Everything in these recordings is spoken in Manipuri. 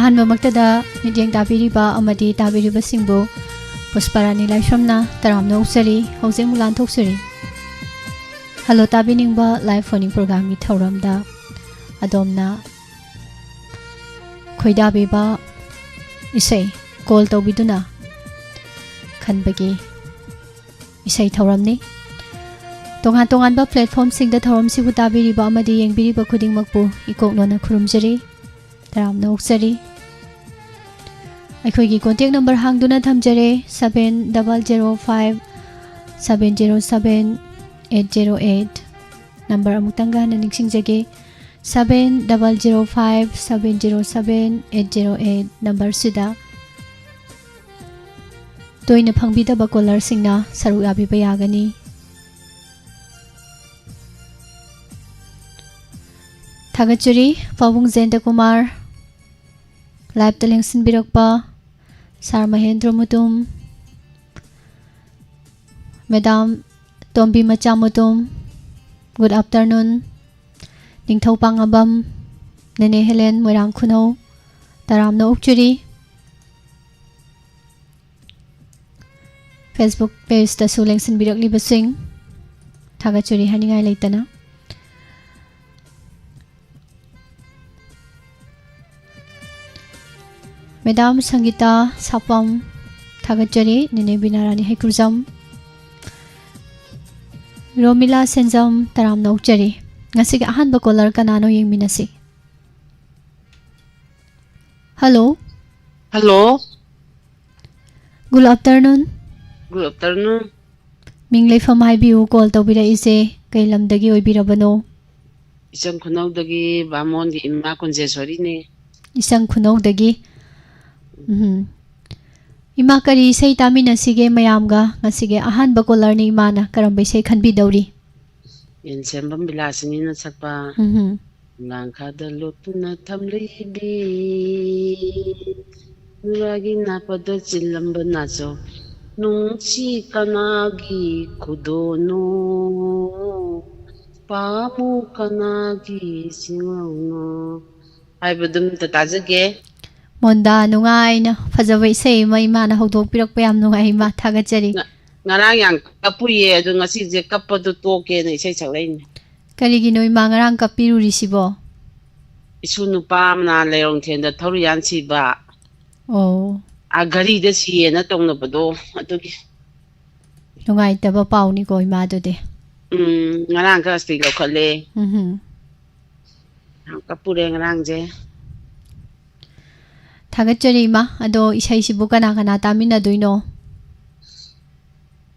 ꯑꯍꯥꯟꯕꯃꯛꯇꯗ ꯃꯤꯠꯌꯦꯡ ꯇꯥꯕꯤꯔꯤꯕ ꯑꯃꯗꯤ ꯇꯥꯕꯤꯔꯤꯕꯁꯤꯡꯕꯨ ꯄꯨꯁꯄꯥꯔꯥꯅꯤ ꯂꯥꯏꯁ꯭ꯔꯝꯅ ꯇꯔꯥꯝꯅ ꯑꯣꯛꯆꯔꯤ ꯍꯧꯖꯤꯛ ꯑꯃꯨꯛ ꯂꯥꯟꯊꯣꯛꯆꯔꯤ ꯍꯜꯂꯣ ꯇꯥꯕꯤꯅꯤꯡꯕ ꯂꯥꯏꯚ ꯐꯣꯟꯅꯤꯡ ꯄ꯭ꯔꯣꯒ꯭ꯔꯥꯝꯒꯤ ꯊꯧꯔꯝꯗ ꯑꯗꯣꯝꯅ ꯈꯣꯏꯗꯥꯕꯤꯕ ꯏꯁꯩ ꯀꯣꯜ ꯇꯧꯕꯤꯗꯨꯅ ꯈꯟꯕꯒꯤ ꯏꯁꯩ ꯊꯧꯔꯝꯅꯤ ꯇꯣꯉꯥꯟ ꯇꯣꯉꯥꯟꯕ ꯄ꯭ꯂꯦꯠꯐꯣꯔꯝꯁꯤꯡꯗ ꯊꯧꯔꯝꯁꯤꯕꯨ ꯇꯥꯕꯤꯔꯤꯕ ꯑꯃꯗꯤ ꯌꯦꯡꯕꯤꯔꯤꯕ ꯈꯨꯗꯤꯡꯃꯛꯄꯨ ꯏꯀꯣꯛꯅꯣꯅ ꯈꯨꯔꯨꯝꯖꯔꯤ ꯇꯔꯥꯝꯅ ꯑꯣꯛꯆꯔꯤ ꯑꯩꯈꯣꯏꯒꯤ ꯀꯣꯟꯇꯦꯛ ꯅꯝꯕꯔ ꯍꯥꯡꯗꯨꯅ ꯊꯝꯖꯔꯦ 7005-707-808 ꯅꯝꯕꯔ ꯑꯃꯨꯛꯇꯪꯒ ꯍꯟꯅ ꯅꯤꯡꯁꯤꯡꯖꯒꯦ 7005-707-808 ꯅꯝꯕꯔꯁꯤꯗ ꯇꯣꯏꯅ ꯐꯪꯕꯤꯗꯕ ꯀꯣꯂꯔꯁꯤꯡꯅ ꯁꯔꯨꯛ ꯌꯥꯕꯤꯕ ꯌꯥꯒꯅꯤ ꯊꯥꯒꯠꯆꯔꯤ ꯄꯥꯕꯨꯡ ꯖꯌꯦꯟꯇꯀꯨꯃꯥꯔ ꯂꯥꯏꯚꯇ ꯂꯦꯡꯁꯤꯟꯕꯤꯔꯛꯄ ꯁꯥꯔ ꯃꯍꯦꯟꯗ꯭ꯔ ꯃꯨꯇꯨꯝ ꯃꯦꯗꯥꯝ ꯇꯣꯝꯕꯤ ꯃꯆꯥ ꯃꯨꯇꯨꯝ ꯒꯨꯗ ꯑꯐꯇꯔꯅꯨꯟ ꯅꯤꯡꯊꯧ ꯄꯥꯡꯉꯕꯝ ꯅꯦꯅꯦ ꯍꯦꯂꯦꯟ ꯃꯣꯏꯔꯥꯡ ꯈꯨꯅꯧ ꯇꯔꯥꯝꯅ ꯑꯣꯛꯆꯔꯤ ꯐꯦꯁꯕꯨꯛ ꯄꯦꯖꯇꯁꯨ ꯂꯦꯡꯁꯤꯟꯕꯤꯔꯛꯂꯤꯕꯁꯤꯡ ꯊꯥꯒꯠꯆꯔꯤ ꯍꯥꯏꯅꯤꯡꯉꯥꯏ ꯂꯩꯇꯅ Madam Sangita Sapam Thagachari Nene Binarani Haikruzam Romila Senzam Taram Naukchari Ngasig Ahanba Kolar Kanano Yingminasi Hello Hello Good afternoon Good afternoon Minglay from Haibiu call Tobira Ise Kailamdagi Oibirabano Isang Kunawdagi Bamon di Imma Kunjesori ne Isang Kunawdagi Ima kari isay taminasige mayamga ngasige ahanba kolar ni imana karamba isay khanbidawri Yensembam bilasini na sakpa Langkada lotuna tamlibi Nuragi napada silamba naso Nungsi kanagi kudono Pamu kanagi singawno Haibadum tatazage Monda nungai na fajaba isay ma imana hawdokpirakpa yam nungai ima thagachari Ngarang yang kapuye adu ngasi je kapadu toke na isay saklain Karigino ima ngarang kapirurisibo Isu nupa amna lerong thenda thoriyan siba Oh Agari da siye na tongnabado adugi Nungai taba pauni ko ima dode Ngarang ka asti lokhale kapure ngarang je Thagachari ima ado isay sibu kana kana tamina doino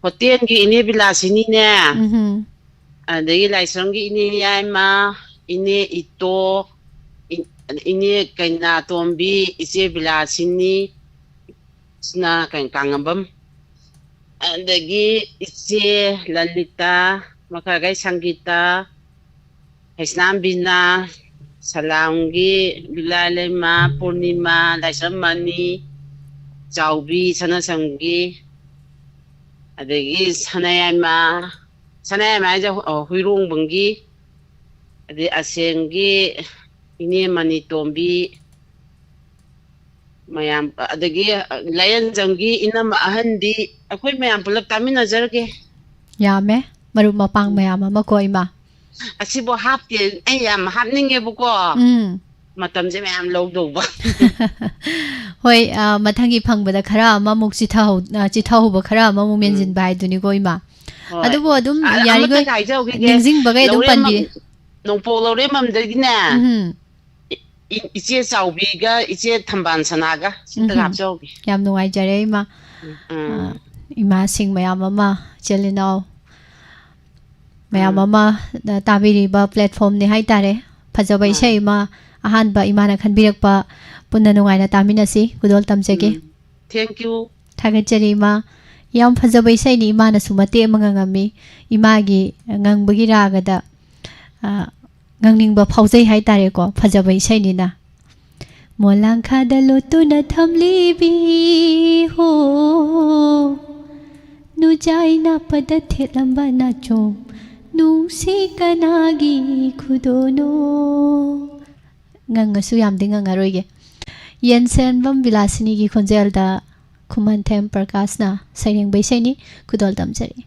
Hotel gi ine bilasini ne adagi laisram gi ine yaima ine ito ine kaina tombi ise bilasini sna kain kangambam adagi ise lalita makagai sangita Haisnam bina Salamgi Bilalema Purnima Laisamani Chaubi Sanasamgi Adagi Sanayama ja Huirong Bangi Adi Asengi Ini Mani Tombi Mayam Adagi Layan Zangi Inam Ahandi Akoy Mayam Pulak Tamina Zarge Yame Marup mapang mayama makoy ma Asibo hapti ayam hapninge buko matamje mayam lawdoba Hoi mathangi phangbada khara ama muk chithahub khara ama mu menjin bai duni ko ima adubo adum yari go ningjing bagai dum panbi nongpo lore mamdagina iche chawbiga iche thamban sanaga sinta hapjawbi yam nuai jare ima sing mayam ama chelinao mayam ama tabiriba platform ne haitare phajaba isai ma ahanba imana khanbirakpa punna nungaina taminasi kudol tamjage Thank you thagachari ma yam phajaba isai ni imana sumate mangangami imagi ngangbagi ragada ngangningba phaujai haitare ko phajaba isai ni na Molangkha da lotuna thamlibi ho nujaina pada thelamba na chom Nungsi kanagi kudono Ngangasu yamdi ngangaroige ꯌꯦꯟꯁꯦꯟꯕꯝ ꯕꯤꯂꯥꯁꯤꯅꯤꯒꯤ ꯈꯣꯟꯖꯦꯜꯗ ꯈꯨꯃꯟꯊꯦꯝ ꯄ꯭ꯔꯀꯥꯁꯅ ꯁꯩꯔꯦꯡꯕ ꯏꯁꯩꯅꯤ ꯈꯨꯗꯣꯜ ꯇꯝꯖꯔꯤ.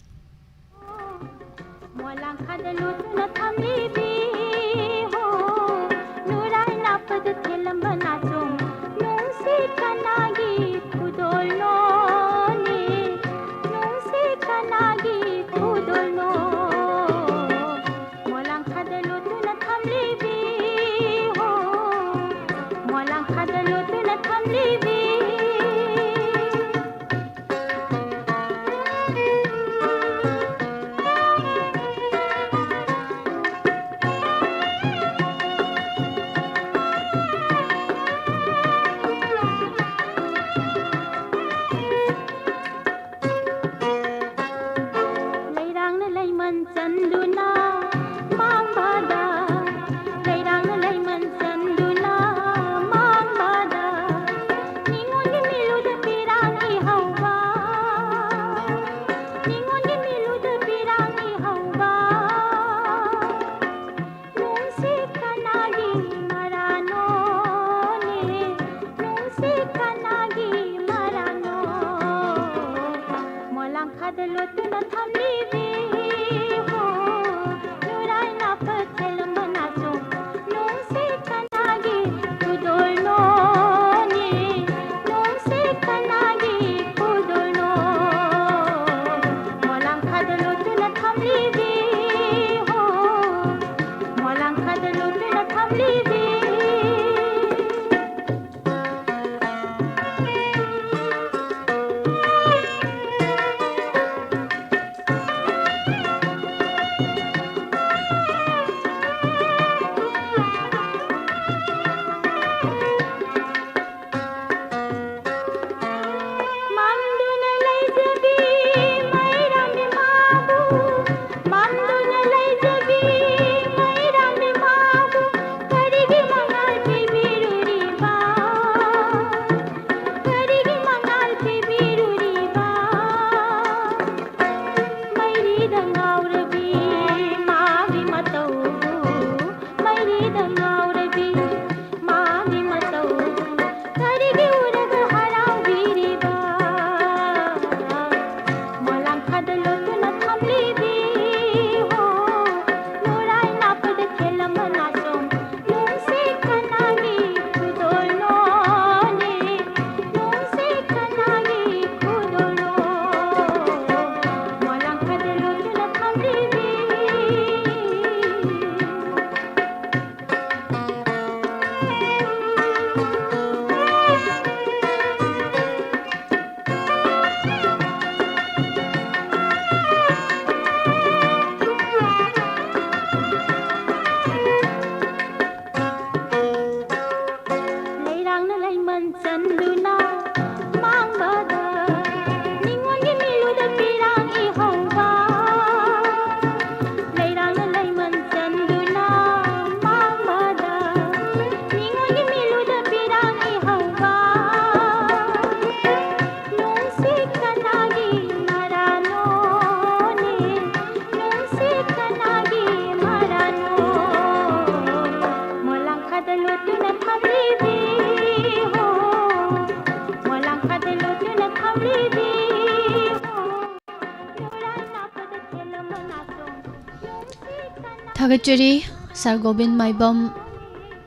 Thagachari Sargobin Maibam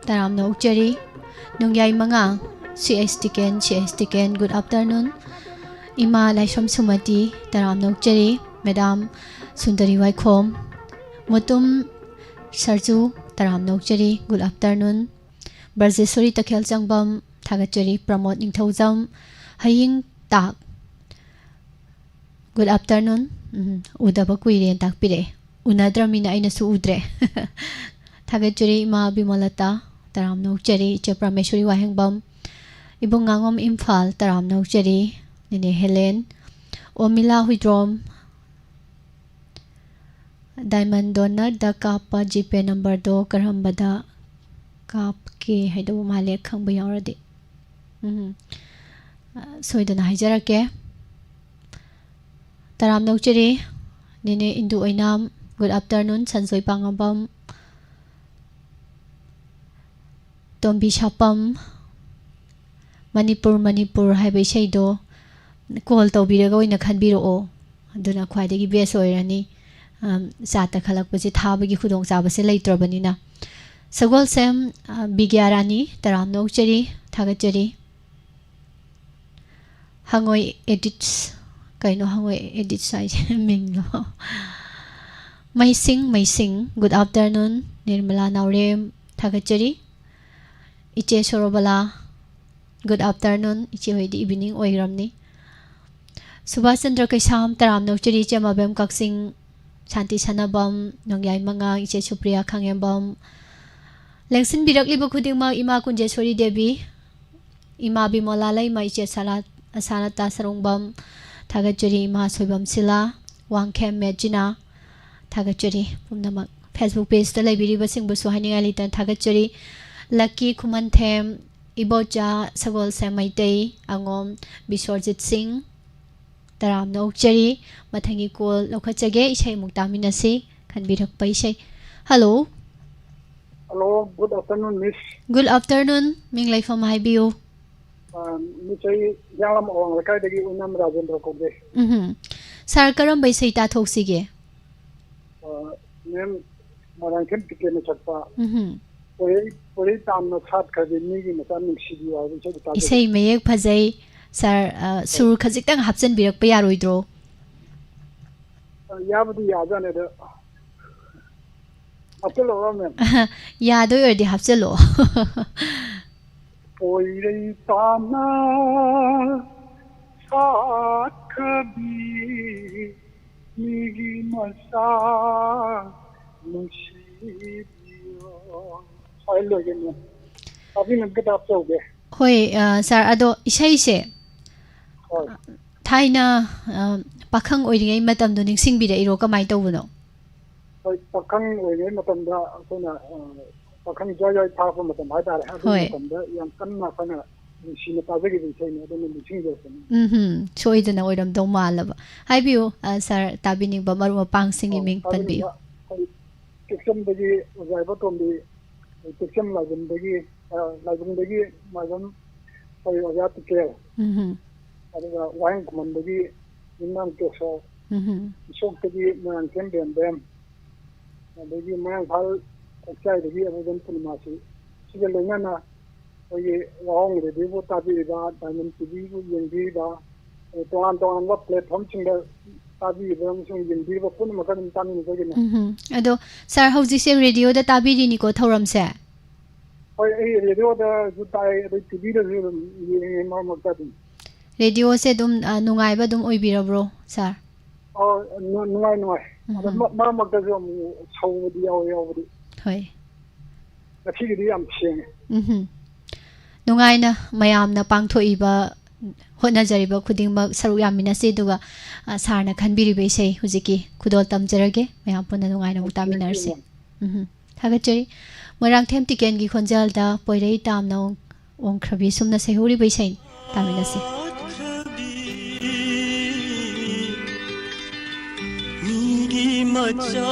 Taramna Ukchari Nungyay Mga CS Tiken good afternoon Ima Laisham Sumati Taramna Ukchari Madam Sundari Waikhom Mutum Sarju Taramna Ukchari good afternoon Barzesuri Takhel Changbam Thagachari Pramod Ningthaujam Haying Tak good afternoon Udaba Kuire Takpire Unadramina aina su udre Thagachari ma Bimalata Taramna Ukchari Che Prameshwari Wahengbam Ibung Ngangom Imphal Taramna Ukchari Nene Helen Omila Huidrom Diamond Donor da Kapa GP number do Karambada Kap ke Haidabu Malek Khangba Yauradi Soidana Haijarake Taramna Ukchari Nene Indu Ainam good afternoon Sansoi Pangabam Tombi Shapam Manipur Manipur haiba isai do call tawbiraga oina khanbirao aduna khwaidagi best oirani chata khalakpasi thabagi khudong chabase leitrabanina Sagol Sem Bigyarani Taram Nokchari Thagachari Hangoi edits kaino hangoi edits sai minglo Maising good afternoon Nirmala Naurem Thagachari Iche Sorobala good afternoon Iche hoidi evening oiramni Subhash Chandra Kaisam Taram Nokchari Chamabem Kaksing Shanti Sanabam Nongyai Manga Iche Supriya Khangembam Lengsin birakliba khudingma Ima Kunjeswari Devi Ima Bimola Laima Iche Salat Asanata Sarungbam Thagachari Ima Soibam Sila Wangkem Medjina Thagachari Pumnamak Facebook page ta laibiriba singbusu haningai litan Thagachari Lucky Khumanthem Ibocha Sagol Sem Maitei Angom Bisorjit Singh Taram Nokchari Mathangi call lokhachage isai muktaminasi khanbirakpa isai Hello Hello, good afternoon, Miss. Good afternoon Ming Laifam haibiu Miss ay Yanglam Ong Lakay dagi Unam Rajendra Kobe. Sar karamba isai ta thoksige Ma'am Marangkem Pike na chakpa. Puri tam na chat kadi nigi na tam ningsibi wa isai ta. Isai mayek phajai Sar sur khajitang hapchan birakpa yaroidro Yabudi yajane da. Apelo ma'am. Yado yordi hapchalo Puri tam na chat kadi nigi masa ningsibi wa. Hello again. Abi nagkat apso ge. Hoi sar ado isai se Thaina pakhang oiringai matam do ningsingbira iro kamai tawbuno Pakang oye matamda akona pakang joy thapo matam haitare matamda yang kanna kana sina tajagi bisai ne adon missing jesan soidana oiram do malaba haibiu sar tabini ba maru pang singi ming panbi kiksam dagi ojaiba tombi kiksam lagum dagi magam oi ojat ke aduga wain kumandagi inam keso sok dagi man kem bem adagi man phal aksai dagi abudan punmasi siga lengana oi wang de devo tabi ba diamond tv bu yendi ba toan wa platform chinga tabi ba sung yendi ba punma kan tamin dagi na ado sar hauji se radio da tabiri ni ko thoram se oi radio da jutai tv da ye ma makta radio se dum nungai ba dum oibirabro sar nungai ma makta jo saudi yaw hoi Nakigi am sing nungai na mayam na pangthoiba hotnajariba khudingmak saru yamina se duga sarna khanbiri be sei hujiki khudol tamjarage mayam puna nungai na mutaminar se thagachari morang them tiken gi khonjal da poirei tamna ong khrabi sumna sehuri be sei tamina se migi macha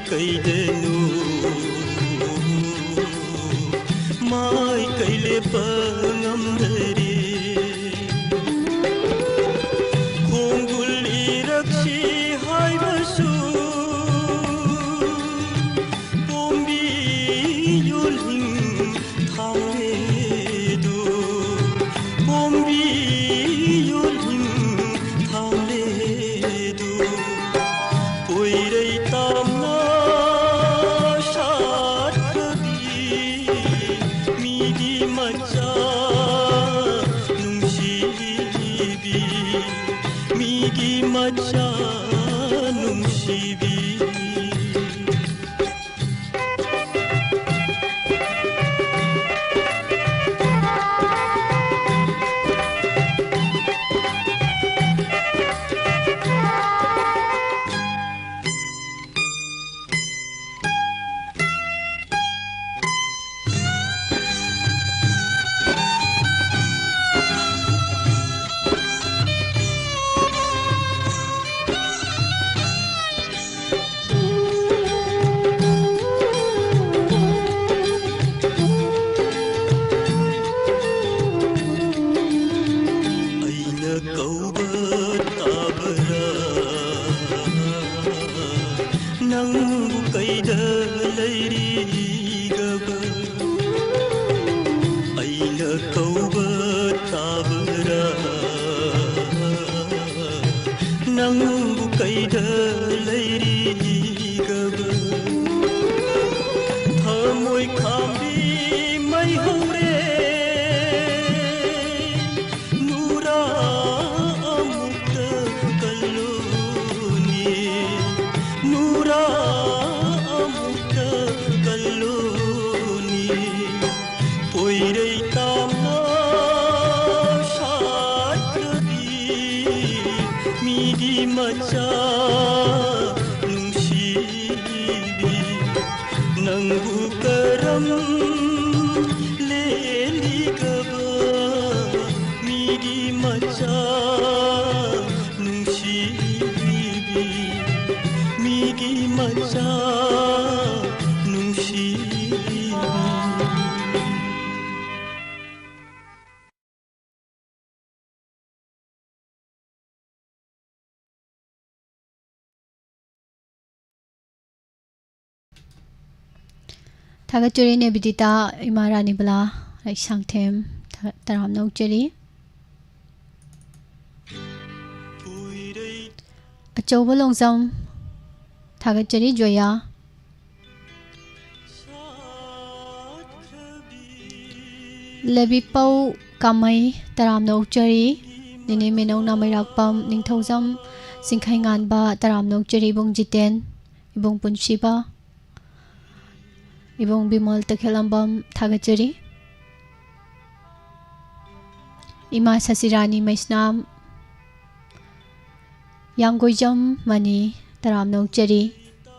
कैदनु माय कैले पंगमरे खोंगुली रक्षी हाय बसु पोंबी युलहिं थांगे दो पोंबी युलहिं थांगे दो पोइरै तामना Macha nungsibi Thagachuri ne bidita imarani bala like sangthem taram nokcheri achouba longzam thagachuri joya lebi pau kamai taram nokcheri nini menong namairakpam ningthozam singkhai nganba taram nokcheri bong jiten ibong punshiba ibong bimol takhelambam thagachuri ima sasirani maisnam yangoijam mani taram nokcheri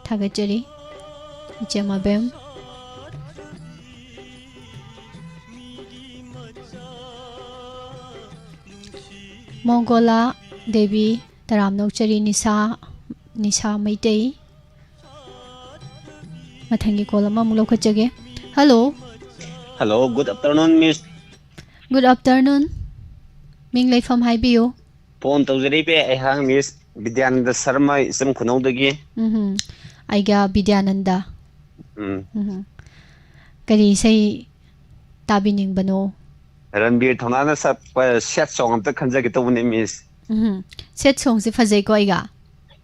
thagachuri ichemabem Mongola Devi taram nokcheri Nisa Maitei Mathangi kolama mulok khachage. Hello. Hello, good afternoon, Miss. Good afternoon. Ming Leifam haibiyo. Phone tawjari pe ai hang Miss Vidyananda Sharma isam khunodagi. Aiga Vidyananda. Kari sei tabining bano. Ranbir thonana sa set song amta khanjagi tawne Miss. Set song si fazai ko aiga.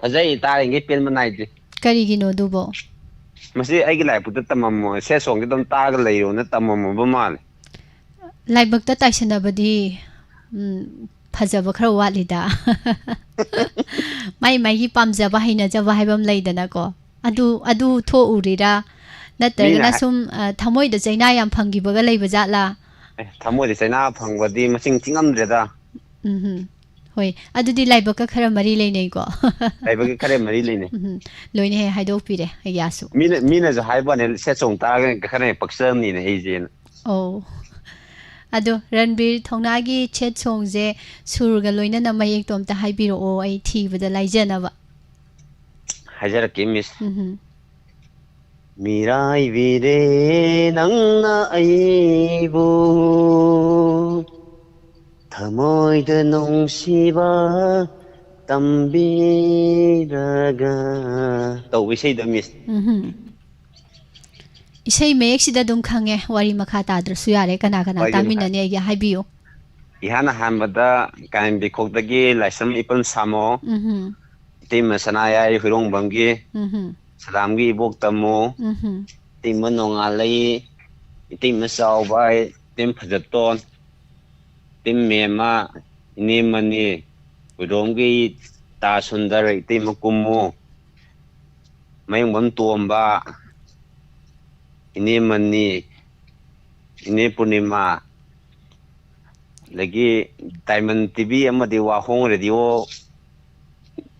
Fazai taringe pen manai. Kari gino dubo. Masi ai gilai puta tamamo set song ki dam taga leiro na tamamo ba mal. Laibak ta taisana badi fazaba khara walida. Mai gi pamjaba haina jaba haibam leidana ko. Adu tho urira natragana sum thamoi da chaina yam phangibaga leiba jatla. Thamoi da chaina phangbadi masing tingamdreda. Hoi adudi laibaka khara mari leinei ko. Laibaka khara mari leinei. Loine he haidok pire ayasu. Mina ja haiba ne set song taga khara paksam ni ne hejen. Oh. Ado Ranbir Thongnagi chet song je surga loina na mayek tom ta haibiro o ai thi bada laijana ba. Hajara ke Miss. 미라이비레 낭나 아이부 더모이드 농시바 땀비라가 또 위세이더 미스 Isay mayek sida dum khange wari makha tadrusu yare kana kana Wari taminani agi haibiyo. 이하나 한바다 간비 곡덕이 라이섬 이쁜 사모 팀 사나야의 흐롱방기 사람기 이복담모 팀 농알레이 팀 사오바이 팀 파자톤 팀 메마 니마니 흐롱기 다순다르 팀 꾸무 마용범 tuomba inimani ini punima lagi Diamond TV amadi wahong radio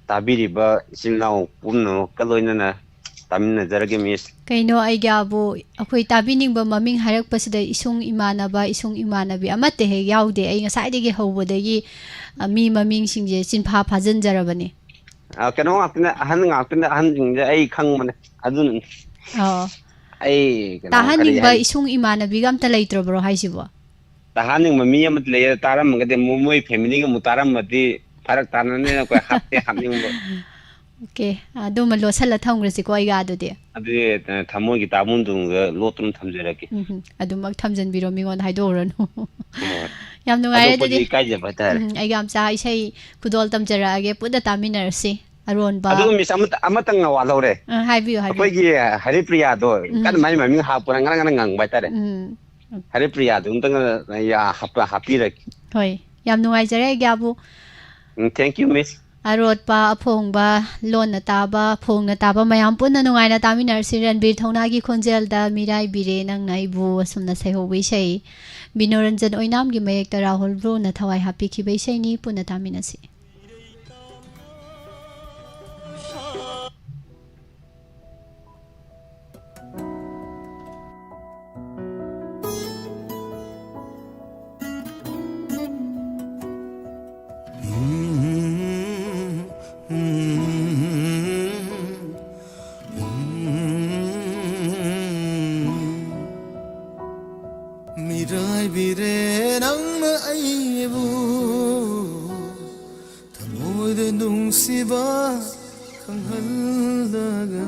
tabiriba sinau pumno kaloinana tamina jarage miss Kaino ay gyabu akoy tabiningba maming harakpasida isung imanaba isung imanabi amate he yaude ay ngasaidagi hawbadagi mi maming singje sinpha phajan jarabani. kano ngakna ahan jingja ai khangmane adun ai Tahaningba isung imanabi gamta laitrobro haisibo. tahaning mami amat layer taram ngade mumoi family ga mutaram mati farak tanane na ko hatte hamning bo Okay, do malo sala thamgrasi ko ay gado de. adi thamoi gi tamun dung ga lotrum thamjeraki Adu mag thamjan biro mingon haidorano. Yam nungai adi de. kai je batar Ay gamsa isay kudol tamjara age puda taminarsi aron ba. adu mi amatang wa lore Haibiyo koi haibiyo. gi haripriya do kan mai mami ha pura ngang baitare haripriya do ntang ya hapiraki Hoy, yam nungai jare gyabu thank you miss arot pa aphong ba lon na taba phong na taba mayam punna nungai na taminarsi Ranbir Thonagi khonjel da mirai bire nang naibu asumna saihobi sei Binoranjan oinam gi mayek ta Rahul bro na thawai happy ki bai sei ni punna taminasi. Mirai bire nang aibu thamoy de nungsiba khanghaldaga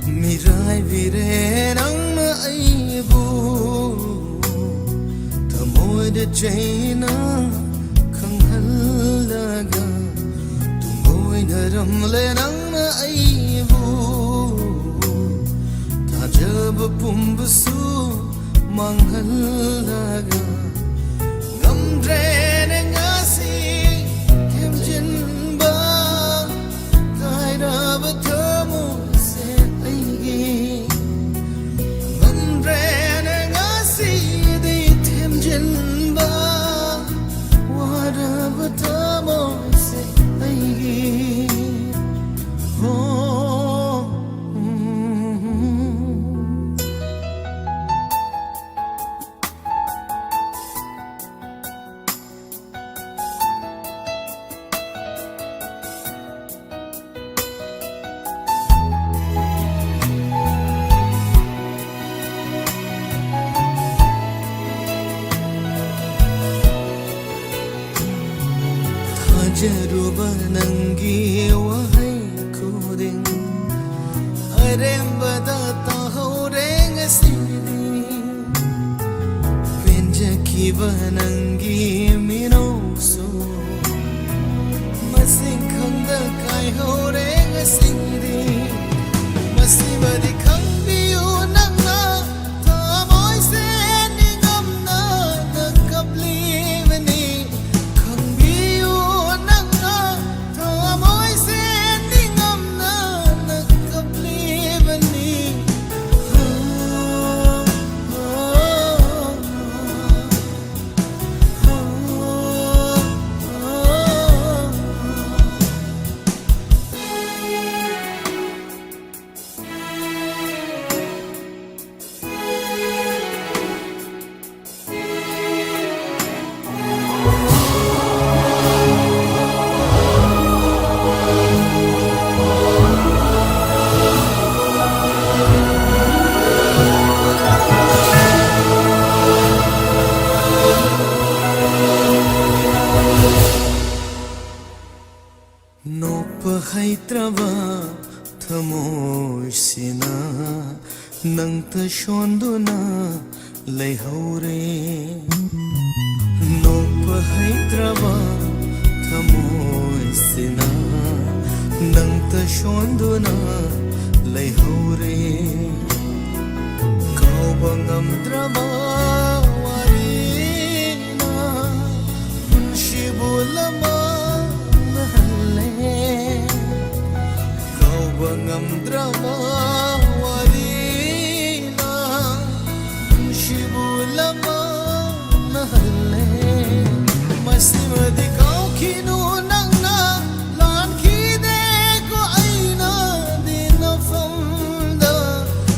Mirai bire nang aibu thamoy de chaina khanghaldaga tumoy naramle nang aibu thajab pumbusu manghaldaga ngamdre ne ngasi kemjinba kaira bathamu Jaruba nangi wahai kuding arembada tahoreng sini benja kiba nangi minoso masing khanda kai horeng sini masibadi khangbiu nangna tamoy se ningamna nakablivani ꯅꯪꯇ ꯁꯣꯟꯗꯨꯅ ꯂꯩꯍꯧꯔꯦ ꯅꯣꯛꯄ ꯍꯩꯇ꯭ꯔꯕ ꯊꯃꯣꯏꯁꯤꯅ ꯅꯪꯇ ꯁꯣꯟꯗꯨꯅ ꯂꯩꯍꯧꯔꯦ ꯀꯥꯎꯕ ꯉꯝꯗ꯭ꯔꯕ ꯋꯥꯔꯤꯅ ꯄꯨꯟꯁꯤꯕꯨ ꯂꯃꯟꯍꯜꯂꯦ ꯀꯥꯎꯕ ꯉꯝꯗ꯭ꯔꯕ ꯋꯥꯔꯤꯅ ꯄꯨꯟꯁꯤꯕꯨ ꯂꯃꯟꯍꯜꯂꯦ ꯃꯁꯤꯃꯗꯤ ꯀꯥꯎꯈꯤꯅꯨ ꯅꯪꯅ ꯂꯥꯟꯈꯤꯗꯦꯀꯣ ꯑꯩꯅꯗꯤ ꯅꯐꯝꯗ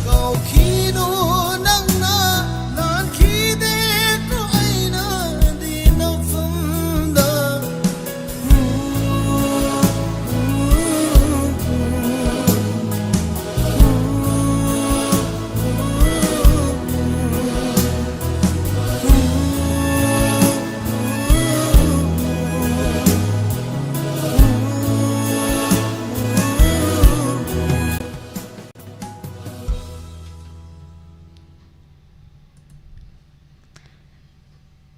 ꯀꯥꯎꯈꯤꯅꯨ ꯅꯪꯅ ꯂꯥꯟꯈꯤꯗꯦꯀꯣ ꯑꯩꯅꯗꯤ ꯅꯐꯝꯗ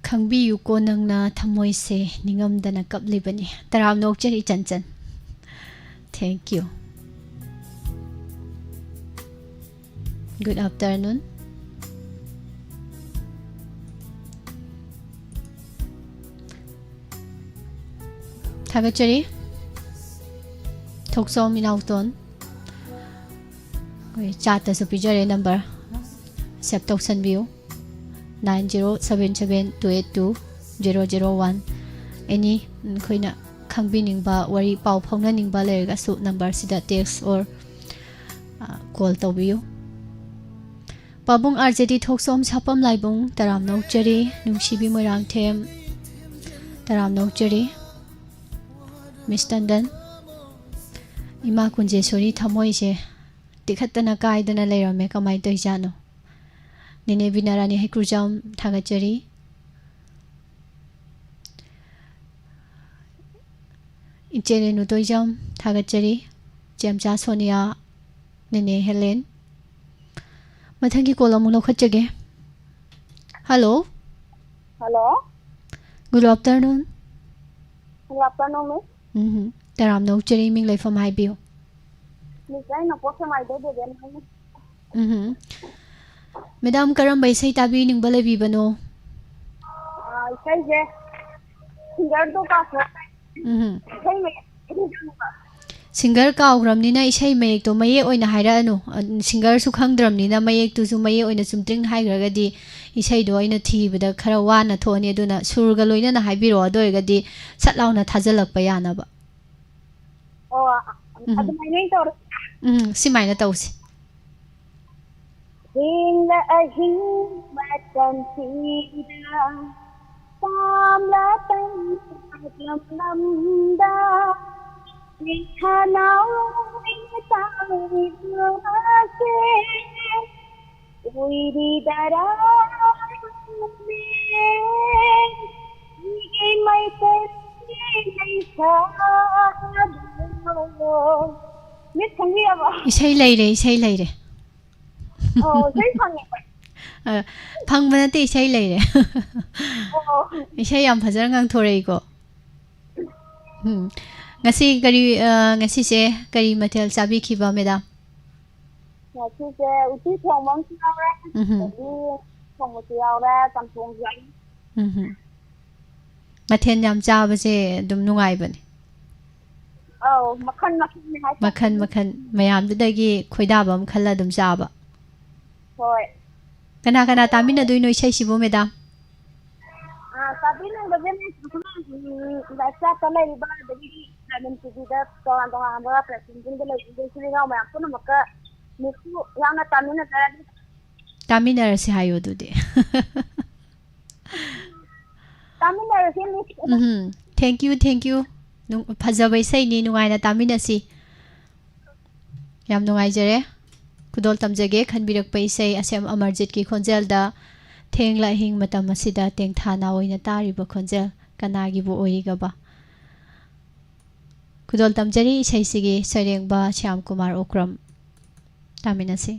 ꯈꯪꯕꯤꯌꯨꯀꯣ ꯅꯪꯅ ꯊꯃꯣꯏꯁꯦ ꯅꯤꯡꯉꯝꯗꯅ ꯀꯞꯂꯤꯕꯅꯤ ꯇꯔꯥꯝ ꯅꯣꯛꯆꯔꯤ Chanchan thank you good afternoon ꯊꯥꯒꯠꯆꯔꯤ ꯊꯣꯛꯆꯣꯝ ꯏꯅꯥꯎꯇꯣꯟ ꯑꯩꯈꯣꯏ ꯆꯥꯠꯇꯁꯨ ꯄꯤꯖꯔꯦ ꯅꯝꯕꯔ ꯁꯦꯞ ꯇꯧꯁꯟꯕꯤꯌꯨ 9077282001 ꯑꯦꯅꯤ ꯑꯩꯈꯣꯏꯅ ꯈꯪꯕꯤꯅꯤꯡꯕ ꯋꯥꯔꯤ ꯄꯥꯎ ꯐꯥꯎꯅꯅꯤꯡꯕ ꯂꯩꯔꯒꯁꯨ ꯅꯝꯕꯔꯁꯤꯗ ꯇꯦꯛꯁ ꯑꯣꯔ ꯀꯣꯜ ꯇꯧꯕꯤꯌꯨ ꯄꯥꯕꯨꯡ ꯑꯥꯔꯖꯦꯗꯤ ꯊꯣꯛꯆꯣꯝ ꯁꯥꯄꯝ ꯂꯥꯏꯕꯨꯡ ꯇꯔꯥꯝ ꯅꯣꯛꯆꯔꯤ ꯅꯨꯡꯁꯤꯕꯤ ꯃꯣꯏꯔꯥꯡꯊꯦꯝ ꯇꯔꯥꯝ ꯅꯣꯛꯆꯔꯤ ꯃꯤꯁ ꯇꯟꯗꯟ ꯏꯃꯥ ꯀꯨꯟꯖꯦꯁꯣꯔꯤ ꯊꯃꯣꯏꯁꯦ ꯇꯤꯈꯠꯇꯅ ꯀꯥꯏꯗꯅ ꯂꯩꯔꯝꯃꯦ ꯀꯃꯥꯏꯅ ꯇꯧꯔꯤꯖꯥꯠꯅꯣ ꯅꯤꯅꯦ ꯕꯤꯅꯥꯔꯥꯅꯤ ꯍꯩꯀ꯭ꯔꯨꯖꯝ ꯊꯥꯒꯠꯆꯔꯤ ꯏꯆꯦ ꯔꯦꯅꯨ ꯇꯣꯏꯖꯝ ꯊꯥꯒꯠꯆꯔꯤ ꯆꯦꯝꯆꯥ ꯁꯣꯅꯤꯌꯥ ꯅꯤꯅꯦ ꯍꯦꯂꯦꯟ ꯃꯊꯪꯒꯤ ꯀꯣꯜ ꯑꯃꯨꯛ ꯂꯧꯈꯠꯆꯒꯦ hello Hello. Good afternoon Good afternoon, Miss. ꯇꯔꯥꯝ ꯅꯣꯛꯆꯔꯤ ꯃꯤꯡ ꯂꯩꯐꯝ ꯍꯥꯏꯕꯤꯌꯨ Miss, I know what my baby then. Madam ꯀꯔꯝꯕ ꯏꯁꯩ ꯇꯥꯕꯤꯅꯤꯡꯕ ꯂꯩꯕꯤꯕꯅꯣ Say, singer to pass. Say me. Singer ꯀꯥꯎꯈ꯭ꯔꯕꯅꯤꯅ ꯏꯁꯩ ꯃꯌꯦꯛꯇꯣ ꯃꯌꯦꯛ ꯑꯣꯏꯅ ꯍꯥꯏꯔꯛꯑꯅꯨ ꯁꯤꯡꯒꯔꯁꯨ ꯈꯪꯗ꯭ꯔꯕꯅꯤ나 ꯃꯌꯦꯛꯇꯨꯁꯨ ꯃꯌꯦꯛ ꯑꯣꯏꯅ ꯆꯨꯝꯇ꯭ꯔꯤꯡ ꯍꯥꯏꯈ꯭ꯔꯒꯗꯤ ꯏꯁꯩꯗꯣ ꯑꯩꯅ ꯊꯤꯕꯗ ꯈꯔ ꯋꯥꯅ ꯊꯣꯛꯑꯅꯤ ꯑꯗꯨꯅ ꯁꯨꯔꯒ ꯂꯣꯏꯅꯅ ꯍꯥꯏꯕꯤꯔꯛꯑꯣ ꯑꯗꯨ ꯑꯣꯏꯔꯒꯗꯤ ꯁꯠ ꯂꯥꯎꯅ ꯊꯥꯖꯤꯜꯂꯛꯄ ꯌꯥꯅꯕ Oh, that's my name. ꯁꯤꯃꯥꯏꯅ ꯇꯧꯁꯤ Hingga ahing macam sida, samla tenggelam lamda, nikhanau ingatawi berase, uiri darame, igi mai teri mai sahadu. Miss Khangi apa? ꯏꯁꯩ ꯂꯩꯔꯦ ꯏꯁꯩ ꯂꯩꯔꯦ Oh, say Khangi. ꯐꯪꯕ ꯅꯠꯇꯦ ꯏꯁꯩ ꯂꯩꯔꯦ Oh. ꯏꯁꯩ ꯌꯥꯝ ꯐꯖꯅ ꯉꯥꯡꯊꯣꯔꯛꯏꯀꯣ ꯉꯁꯤ ꯀꯔꯤ ꯉꯁꯤꯁꯦ ꯀꯔꯤ ꯃꯊꯦꯜ ꯆꯥꯕꯤꯈꯤꯕ madam Ngasize uti thongmam yaure, adi thongmu yaure, tamthong yai. ꯃꯊꯦꯜ ꯌꯥꯝ ꯆꯥꯕꯁꯦ ꯑꯗꯨꯝ ꯅꯨꯡꯉꯥꯏꯕꯅꯦ Oh, makhan ni hai. ꯃꯈꯟ ꯃꯈꯟ ꯃꯌꯥꯝꯗꯨꯗꯒꯤ ꯈꯣꯏꯗꯥꯕ ꯑꯃ ꯈꯜꯂ ꯑꯗꯨꯝ ꯆꯥꯕ Hoi. ꯀꯅꯥ ꯀꯅꯥ ꯇꯥꯃꯤꯟꯅꯗꯣꯏꯅꯣ ꯏꯁꯩꯁꯤꯕꯨ madam Tapi nang bagay basta kala iba dagi namin sida tawang ba presenting de lagi sini nga ma puno maka niku yang tamina tara ꯇꯥꯃꯤꯟꯅꯔꯁꯤ ꯍꯥꯏꯌꯣ ꯑꯗꯨꯗꯤ tamina sini ꯊꯦꯡꯛ ꯌꯨ ꯐꯖꯕ ꯏꯁꯩꯅꯤ ꯅꯨꯡꯉꯥꯏꯅ ꯇꯥꯃꯤꯟꯅꯁꯤ ꯌꯥꯝ ꯅꯨꯡꯉꯥꯏꯖꯔꯦ ꯈꯨꯗꯣꯜ ꯇꯝꯖꯒꯦ ꯈꯟꯕꯤꯔꯛꯄ ꯏꯁꯩ ꯑꯁꯦꯝ ꯑꯃꯔꯖꯤꯠꯀꯤ ꯈꯣꯟꯖꯦꯜꯗ ꯊꯦꯡꯂ ꯑꯍꯤꯡ ꯃꯇꯝ ꯑꯁꯤꯗ ꯇꯦꯡꯊꯥꯅ ꯑꯣꯏꯅ ꯇꯥꯔꯤꯕ ꯈꯣꯟꯖꯦꯜ ꯀꯅꯥꯒꯤꯕꯨ ꯑꯣꯏꯔꯤꯒꯕ ꯈꯨꯗꯣꯜ ꯇꯝꯖꯔꯤ ꯏꯁꯩꯁꯤꯒꯤ ꯁꯩꯔꯦꯡꯕ ꯁ꯭ꯌꯥꯝ ꯀꯨꯃꯥꯔ ꯑꯣꯀ꯭ꯔꯝ ꯇꯥꯃꯤꯟꯅꯁꯤ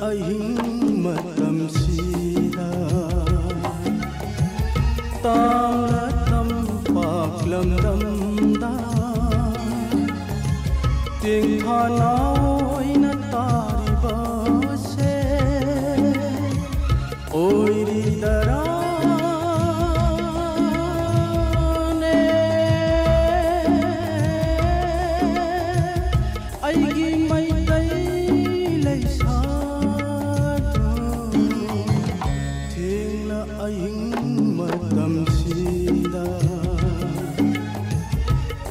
Ahing matam sida tang tam pak lam dam da ting hanoi na tari ba se oi ri dara ne ai gi mai dai lai sa ahing matam sida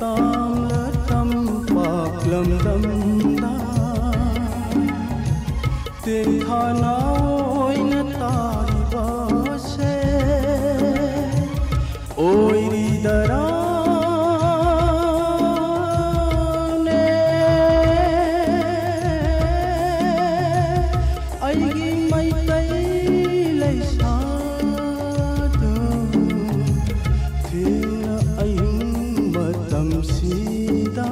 tam la tam pak lam dam da tin thana oi na tari ba se oi ri dara ne ai gi mai tai lai sa matam sida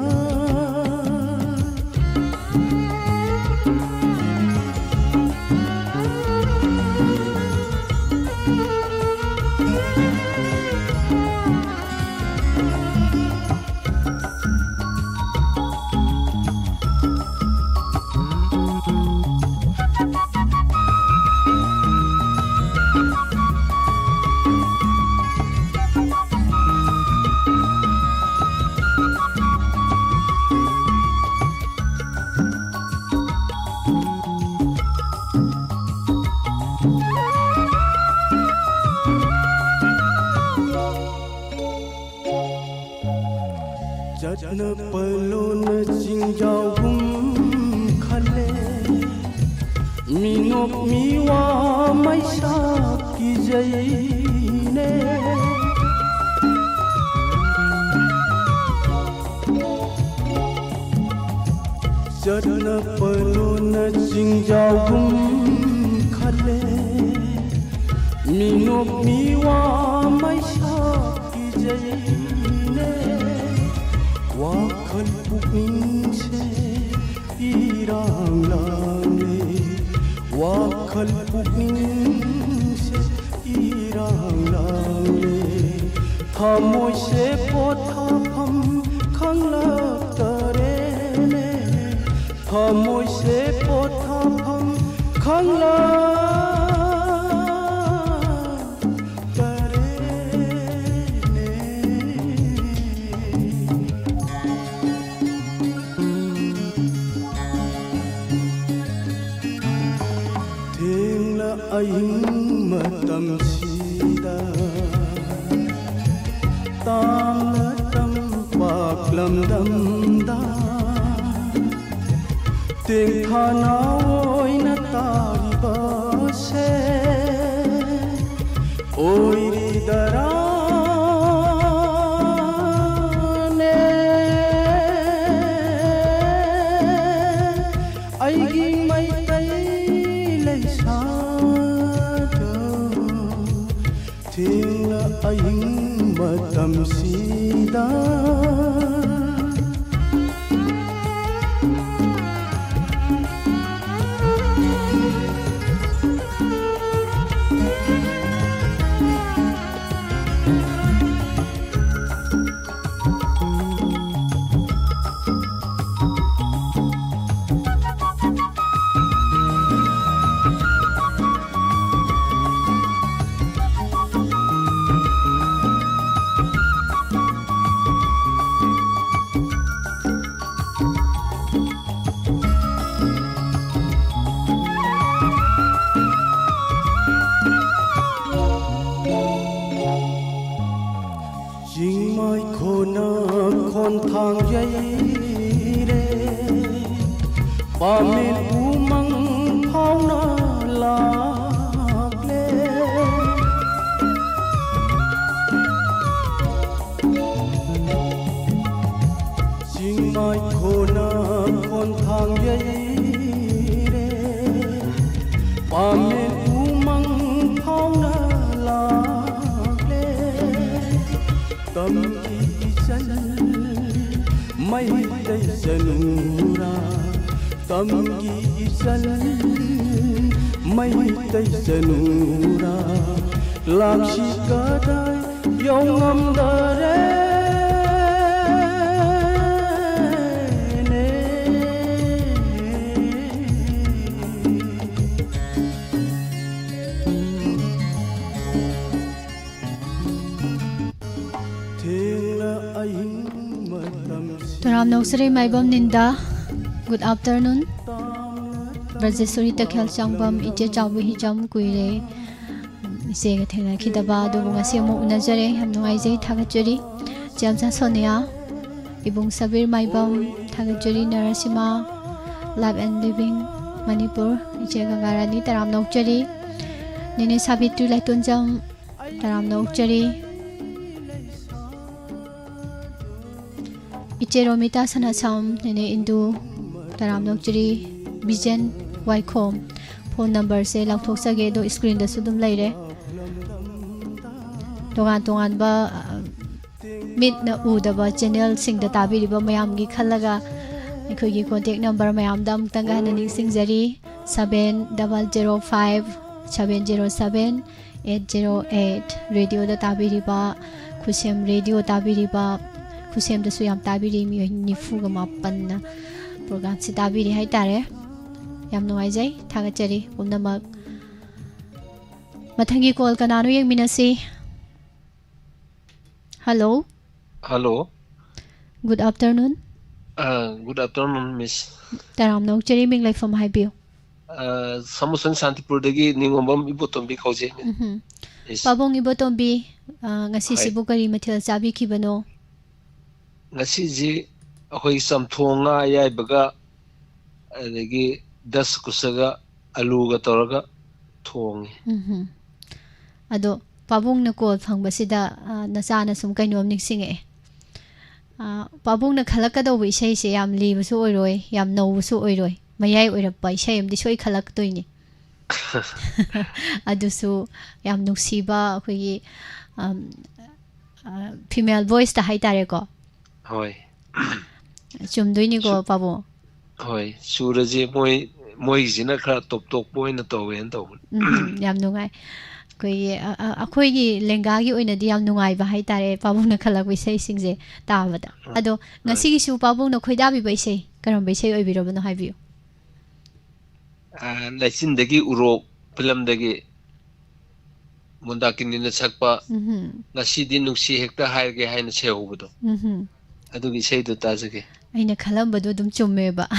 jatna palon jingjau hum khale minok miwa mai sa ki jai ne jatna palon jingjau hum khale minok miwa mai sa ki jai ne wakhal pukning se irang lane wakhal pukning se irang lane thamoi se potha pham khangla tare ne thamoi se potha pham khangla ahing matam sida tam la tam pak lam dam da ting khana oi na tari ba se oi ri dara ne ai gi mai tai lai sa ting la ahing matam sida khon thang dây re pa min umang phao na lạc le sing mai khona khon thang dây Pame umang fauna lagle Tam isan May day sanura Tam isan May day sanura Lakshi kadai Yong amdare Taram Noksari Maibam Ninda. Good afternoon. Brajeshwari Takhel Changbam Iche Chabu Hijam Kuire. Ise ga thena khidaba do ngasi amu unajare ham nungaijai thagachari. Jamsa Sonia Ibung Sabir Maibam thagachari Narasima Live and Living Manipur Iche Gangarani Taram Noksari. Nene Sabitri Laitunjam Taram Noksari. Iche Romita Sanasam Nene Indu Taram Noksari Bijan Waikom phone number se langthok sage do screen da sudum leire tongan ba mit na udaba channel sing da tabi riba mayam gi khalaga ekhoi gi contact number mayam dam tanga naning singjari 7005 707 808 radio da tabi riba khusem radio tabi riba khusem da su yam tabi ri mi nifu ga mapan na program si tabi ri hai tare yam nuaijai thagachari umnamak mathangi call kanano yeng minasi. Hello. Hello. Good afternoon. Good afternoon, Miss. Taram Noksari ming lai from Haibiu. Samusun Santipur dagi ningombam ibotombi kauje. Pabong ibotombi ngasi sibu kari mathil chabi kibano. Ngasi ji ahoi samthonga yai baga adagi 10 kusaga alu ga toraga thongi. Ado Pabong na call phangbasida nasana sum kainom ningsinge. Pabong na khalaka daw isai se yam libasu oiroi yam nawsu oiroi mayai oirappa isai amdi soi khalak toini. Adusu yam nuksiba akhoi female voice ta haitare ko. Hoi. Chumdoini ko Pabong. Hoi, suraji moi jina khara top boy na tawen taw. Yam nungai. Akhoi gi lenga gi oina di yam nungai ba hai tare Pabong na khalak wisai singje tabada. Ado ngasi gi su Pabong na khoida bi bai sei karam bai sei oi birobano haibiu. Laisin dagi urok film dagi mundakini na sakpa ngasi di nuksi hekta hairge haina sehubudo. Adugi sei do tajage. Aina khalambado dum chummeba.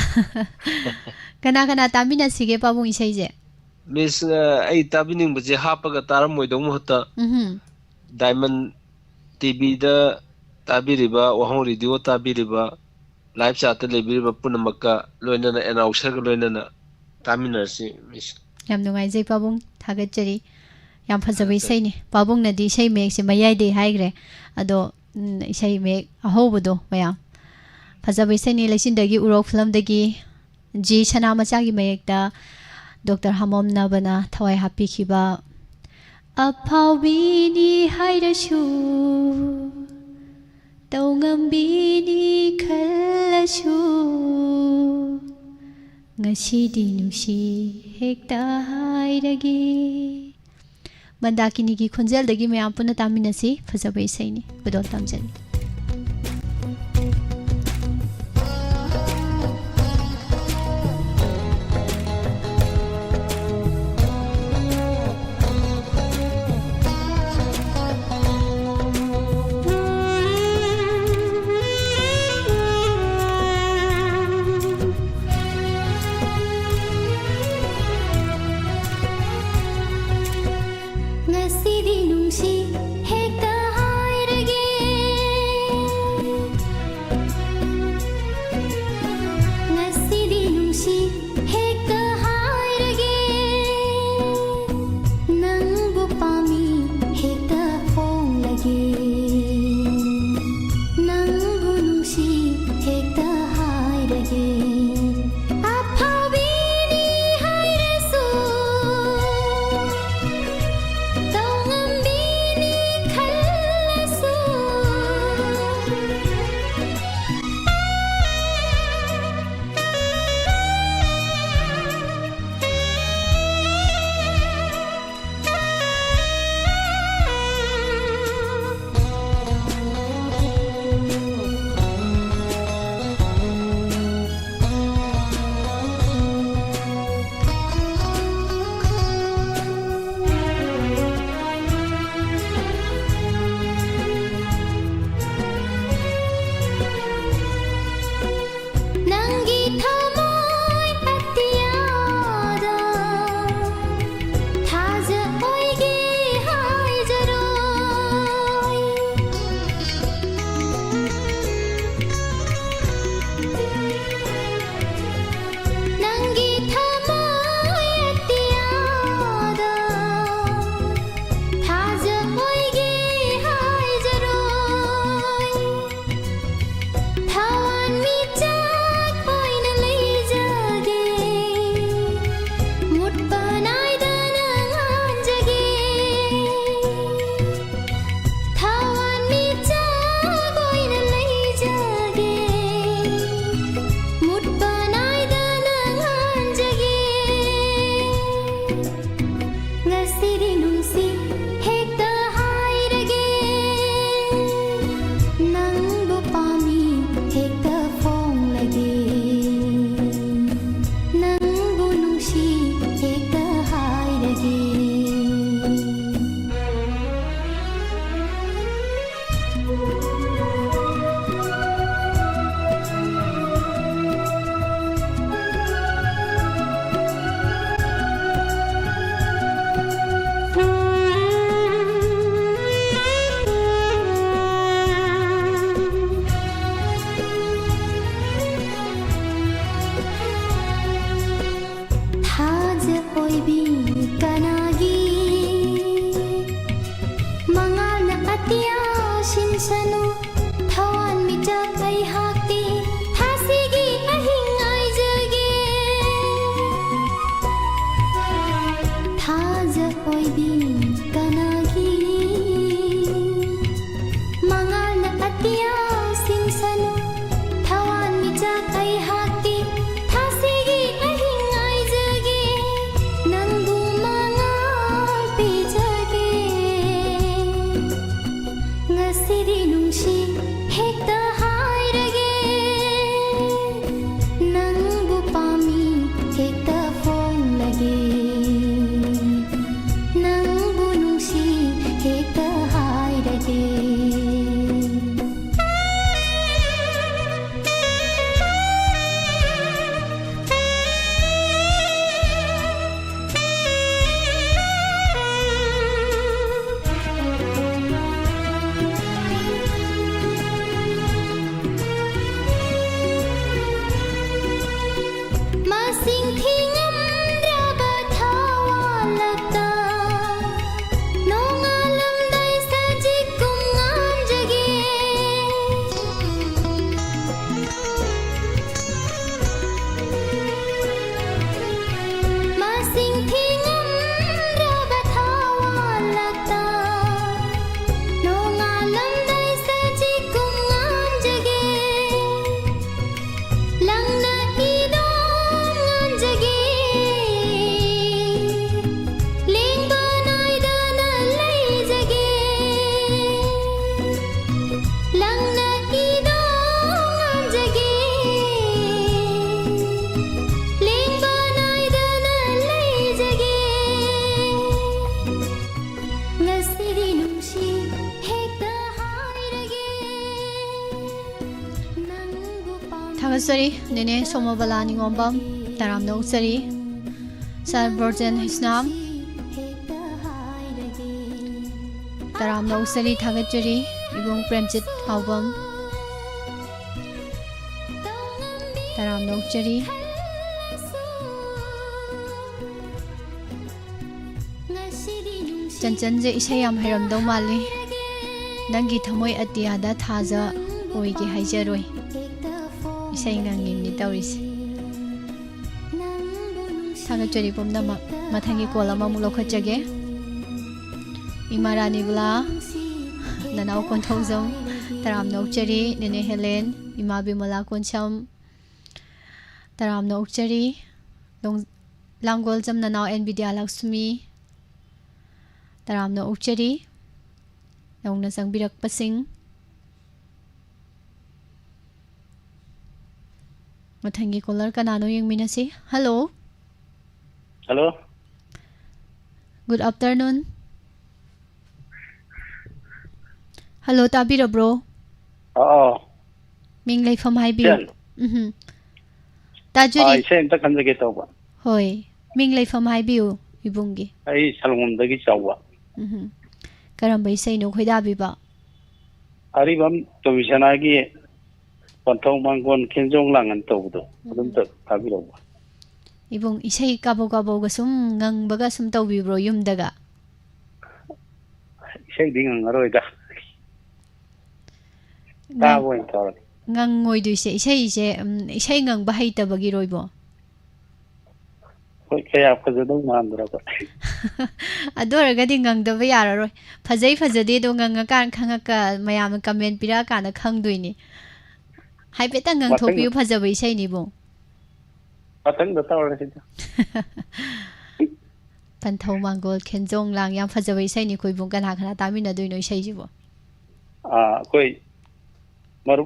Kana tamina sige Pabong isai je. Miss ai tabining baje hapaga taram moidong mohta Diamond TV da tabiriba wahong radio tabiriba live chat lebiriba punamaka loinana announcer ga loinana taminer si miss yam nungai jai Pabong thagachari yam phajabai sai ni Pabong na di sai mek se mayai de haigre ado sai mek ahobodo mayam phajabai sai ni laisin dagi urok film dagi ji chana macha gi mayek da Dr. Hamom Nabana Thawai Happy Kiba Apawbini Hairashu Taungambini Khalashu Ngashidi Nushi Hekta Hairagi Mandakini Gi Khunjal Dagi Mayam Puna Taminasi Fazabai Saini Budol Tamjani. Ngasi di nungsi hekta hairage उचरी Nene सोमबला निंगोंबम तरामना उचरी sir version हिस्नाम तरामना उचरी थागतचरी इबुंग प्रेमजित हावबम तरामना उचरी Chanchan जे इसे याम हैरमदौ माली नंगी थमोय अतियादा थाजा ओइगे हाइजरोय इसे nganginni tawrisi थागतचरी पुमनमक मथंगी कॉल अममुक लौखतजगे इमारानी बुला ननाव कोंथौजम तराम नौचरी नेने हेलेन इमा बिमला कोनसम तराम नौचरी लांगोल जम ननाव एन विद्या लक्ष्मी तराम नौचरी नौना संबिरकपसिंग मथंगी कॉलर कनानो यंगमिनसी hello hello good afternoon hello ताबिरब्रो मिंग लेफम हाइबियो ताजुरी इसे इंत खंजगे तौबा होय मिंग लेफम हाइबियो इबुंगी आई सलमुंदगी चौबा करम इसेनो खोइदाबिबा अरिबम तोमिसनागी पंथौ मांगोन खिंजों लांगन तौबदो अदुम त ताबिरबा इबुंग इसे काबो काबो गसुम ngangbगा सुम तौबिब्रो युमदगा इसे दिंग अरोइदा ताबोइन तौर ngangoiduise ise ise ngang bahai tabagi roibo होय कया फजदौ मांदरा को adoragadi ngangdaba yararoi phajai phajade do nganga kan khangaka mayam comment pira kana khangduini haibeta ngang thopiu phajabai isai ni bo पतंग बताओ रे panthau mangol khenjong lang yam phajabai isai ni koibung kana khana tamina doino isai jibo कोई मरु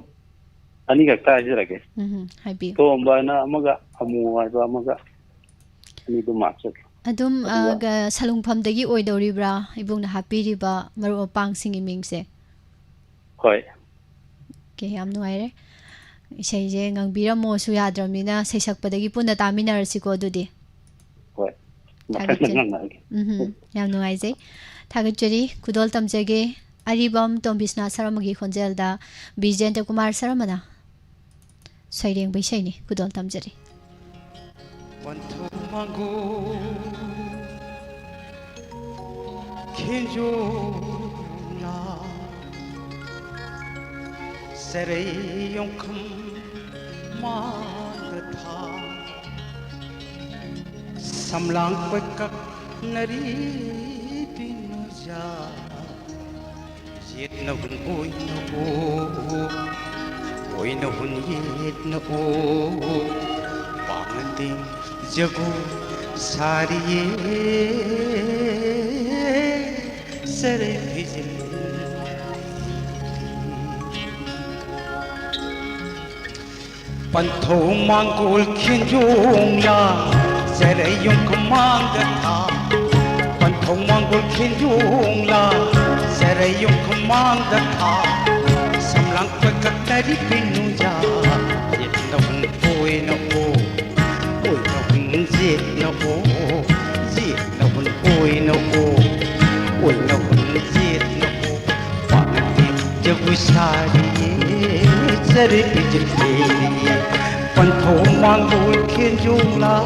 अनि का ताज रगे haibi तो अंबाना अमगा अमुवा जो अमगा अनि दु Machac adum ga salungpham dagi oidoribra ibung na hapiriba maru pang singi mingse होय ke yam nuaire isai je ngangbiramo su yadramina seisakpadagi punna taminarasiko adudi होय yam nuaije thagachari kudol tamjage aribam tombisna saramagi khonjelda bijenta kumar saramana saireng baisaini kudol tamjari Pantumango Kinjola Sereyong kham mangatha Samlang pakak nari dinuja Yet na hun oi na hun yet na o Panganding jago sariye sare bhijil pantho mangol khinjong la sare yung kamang gatha pantho mangol khinjong la sare yung kamang gatha samlang pakatari pinu ja yet na hun oi na o Zit na o, zit na hun oi na o, oi na hun zit na o. Pagdating jago sari, sari pijil peri, pantho mangol khinjong la.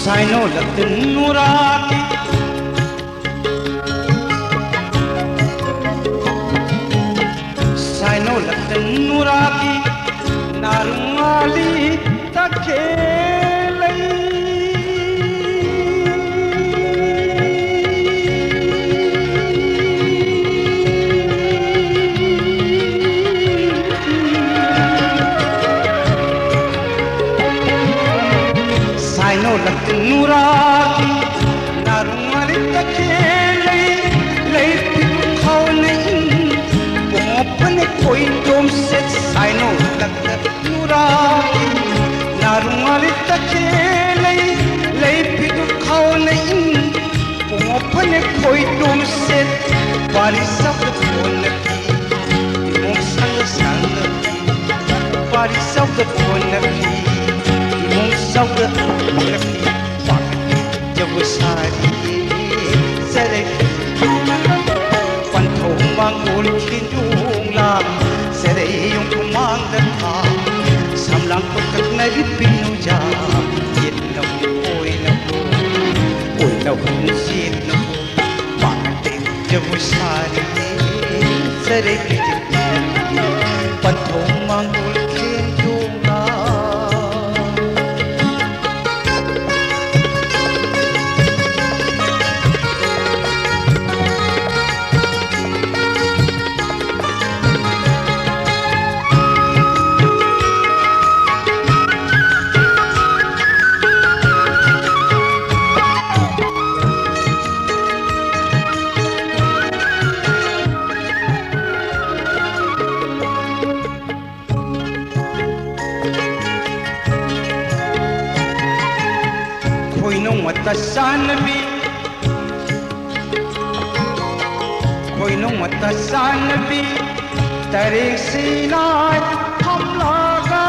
Saino latin nurati Saino latin nurati narungali takhelai लत नूरागी नारुआरी तखेले ले खाओ नहीं अपने कोई तुम से साइनो लत नूरागी नारुआरी तखेले ले खाओ नहीं अपने कोई तुम से बारिश सब बोल की तुम संग संग बारिश सब बोल की तुम सब बोल की जब सारी सरे पंथो मांगोल खिंजूला सरे यूं कुमांग था समलांग को तक नहीं पीनू जा ये न कोई न सीत न पाते जब सारी सरे की पंथो मांगोल खिंजूला mata sanbi koi no mata sanbi tarik sinai hum laga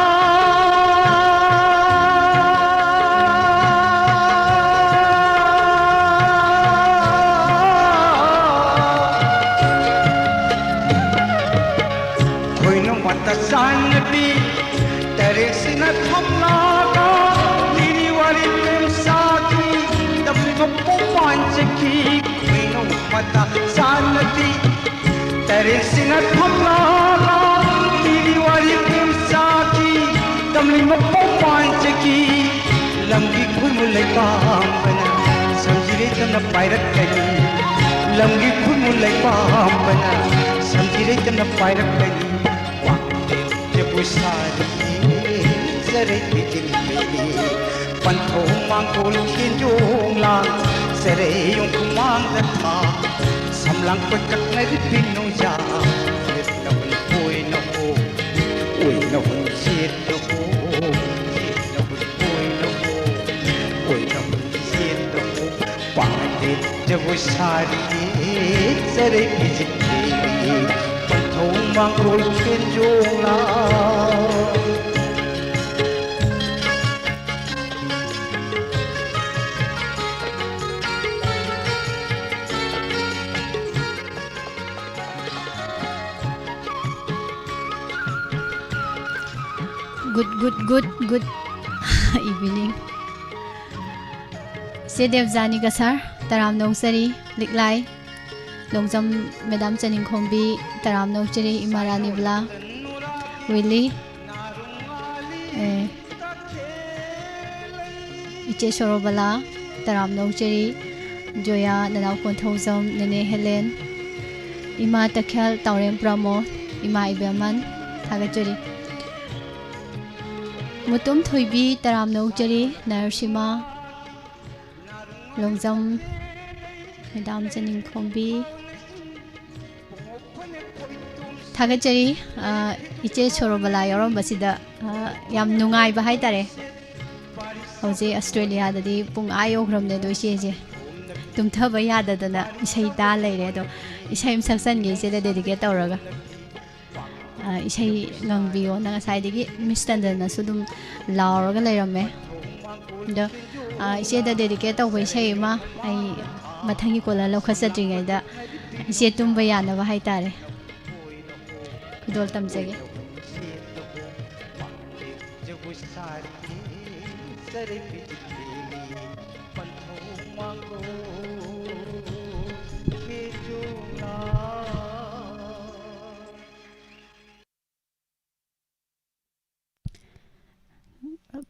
koi no mata sanbi tarik sinai hum laga liri wali की कोइनो मता शांति तेरे सिंह थमला तेरी वाली प्रेम साथी तमली मप्पो पांच की लंगी खुमुले पांबना समझिरे तन पायरक कनी लंगी खुमुले पांबना समझिरे तन पायरक कनी वाक्ते जब सारी सरे बिजली पंथो मांगोल खिंजोंला सरे यूं कुमांग था समलांग को तक नहीं पीनू जा कोई न हो सीत न हो कोई न हो सीत न हो पाते जब सारी सरे बिजली पंथो मांगोल खिंजोंला good evening. Se Devjani ka sir taram nongsari liklai longjam madam chaning khombi taram nongsari imarani bla willy iche sorobala taram nongsari joya nanaw konthojam nene helen ima takhal taurem pramo ima ibeman thagachari mutum thuibi taram nongsari narshima longjam madam chaning khombi thagachari iche sorobala yorom basida yam nungai ba hai tare hoje Australia dadi pung ayo gramne do ise je tum thaba yada dana isai ta leire do isai saksan ge se dedicate tawraga isai ngangbiyo na sai digi mistandar na sudum lauraga leirame do ise da dedicate taw bai sai ma ai mathangi kola lokha satringai da ise tumba yana ba hai tare kudol tamjege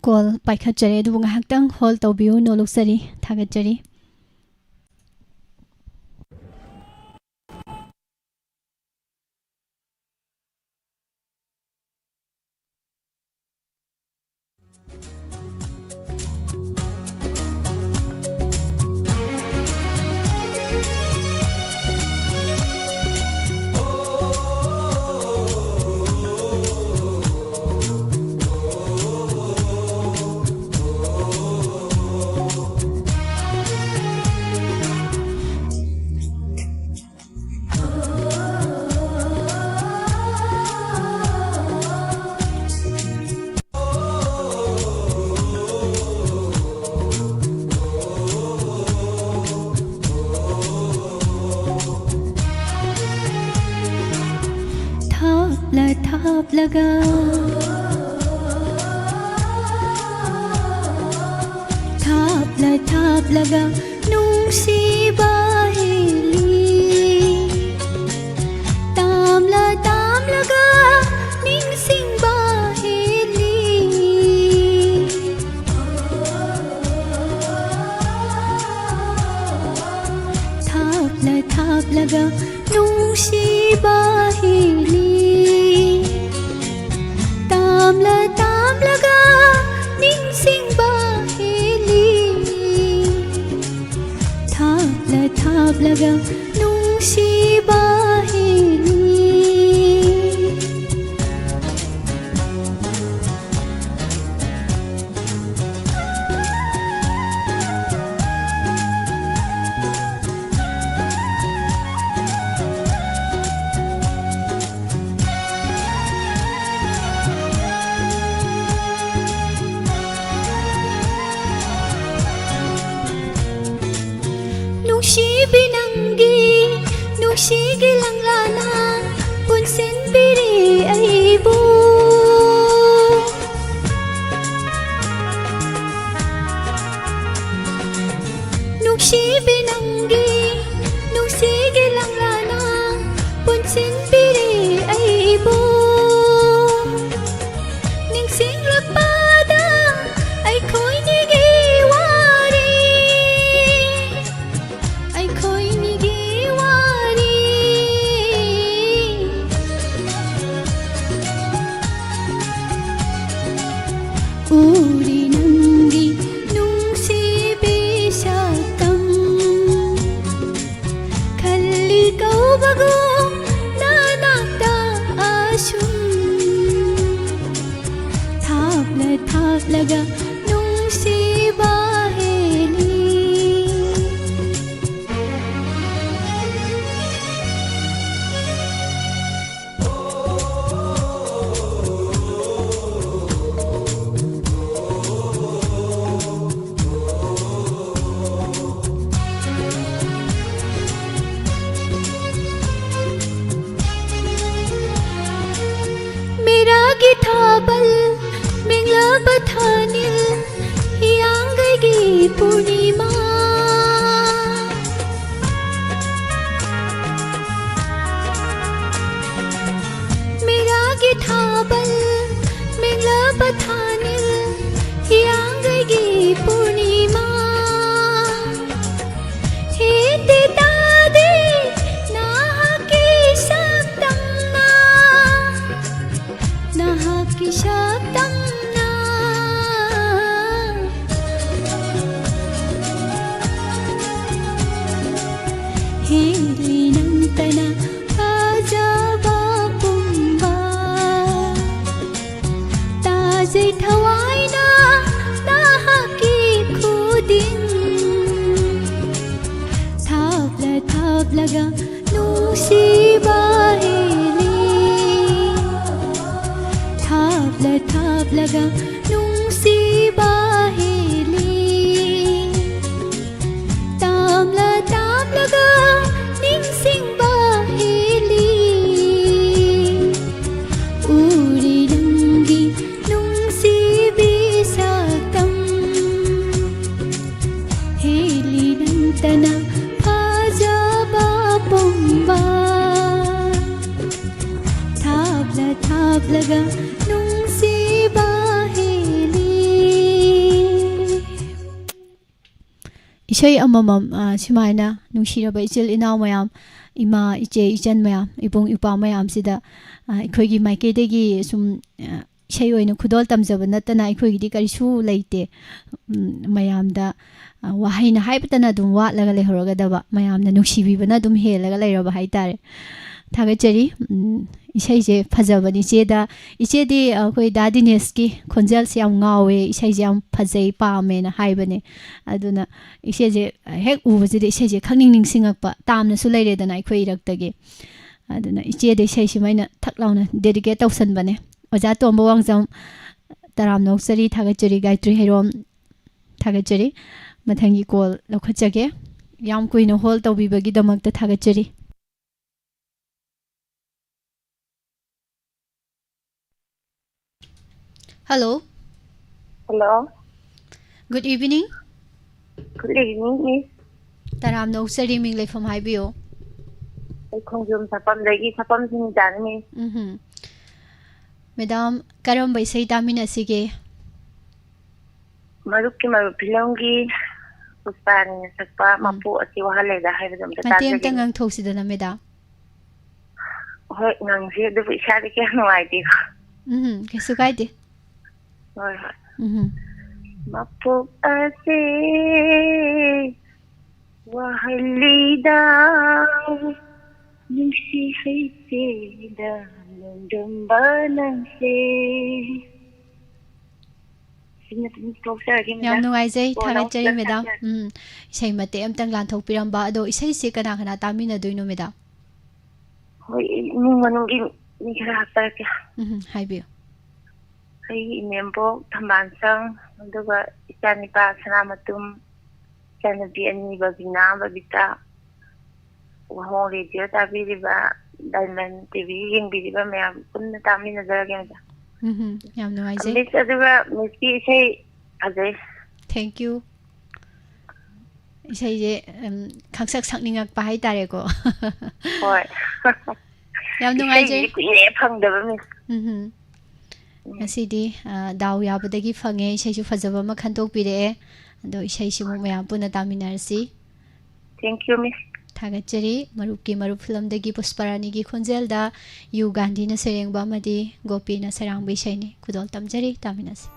call paikhatjare du ngahaktang hol tawbiu no luksari thagachari laka thap laga nung si bahili tam laga ning sing bahili thap laga nung si bahili tam laga ning sing bahili thap laga nung si bahili binanggi nung sigilang lana punsin biri aibo nung binanggi nung sigilang lana punsin biri aibo ning sing lakpada ay ko'y nigiwari ay ko'y nigiwari uri nanggi nung si bisatam kalikaw bagong nanakta asyum thap laga nung si bahili मेरा गिठाबल मिंगला बथानिल हियांगगी पूर्णिमा मेरा गिठाबल मिंगला बथानिल हियांगगी पूर्णिमा हे देता दे ना की शब्दंगा nahaki syabdang na hili ng tana kajaba pumba tajay thawai na nahaki khudin thap laga nung si bahili thap laga nung si bahili tam laga ning sing bahili uri nanggi nung si bisatam hili ng tana kajaba pumba thap laga nung si bahili ishay amamam simaina nungshiraba ichil inaw mayam ima iche ichan mayam ibung ipa mayam sida ikhoigi maikeidegi sum ishay oina khudol tamjaba natana ikhoigidi karisu leite mayamda wahaina haibtana dum watlaga lehorogadaba mayamna nungshibibana dum helaga leiraba haitare thagachari ishaije phajabani cheda ichedi koi dadines ki khonjal se am ngawe ishaije am phajai paame na haibane aduna ishaije hek ubajide ishaije khangning ning singakpa tamna su leire dana ikoi iraktage aduna ichede ishaije maina thaklauna dedicate tawsan bane oja tomba wangjam taram noksari thagachari gaitri herom thagachari mathangi call lokhachage yam kuina hol tawbibagi damakta thagachari Hello. Hello. Good evening. Good evening, Miss. Taram no sari ming le from Haibio. I consume sapam lagi sapam sing dan Miss. Madam, karam by say tamina sige. Maruki filmgi puspan sakpa mapu ati wahale dah hai bedam Matiam tangang thosi dana madam. Hoi nang si du bisa di kya no ai di. Kesu kai di. Hoi hoi. Mapu ati wahale dah nungsi hai te dah nung banang se. Yam nungaijai thagachari madam. Isai mate amtang lanthok piramba ado isai se kana kana tamina doino madam. Hoi imung manunggi ni kira hafta kya. Haibio. Hai imembo thambansang aduga ichanipa sanamatum chanabi ani babina babita wahong radio tabiriba Diamond TV yengbiriba mayam punna tamina darage madam. Yam nungaijai. Miss aduga miski isai ajay. Thank you. Isai je khaksak sakningak pa hai tare ko. Hoi. Yam nungaijai. Kuine phangdaba miss. Ngasidi daw yabadagi phange isai su fajaba ma khantok pire ado isai simu mayam puna taminarsi. Thank you miss. Thagachari marupki marup film dagi Pusparani gi khonjelda yu Gandhi na serengba amadi Gopi na sarang bisaini kudol tamjari taminasi.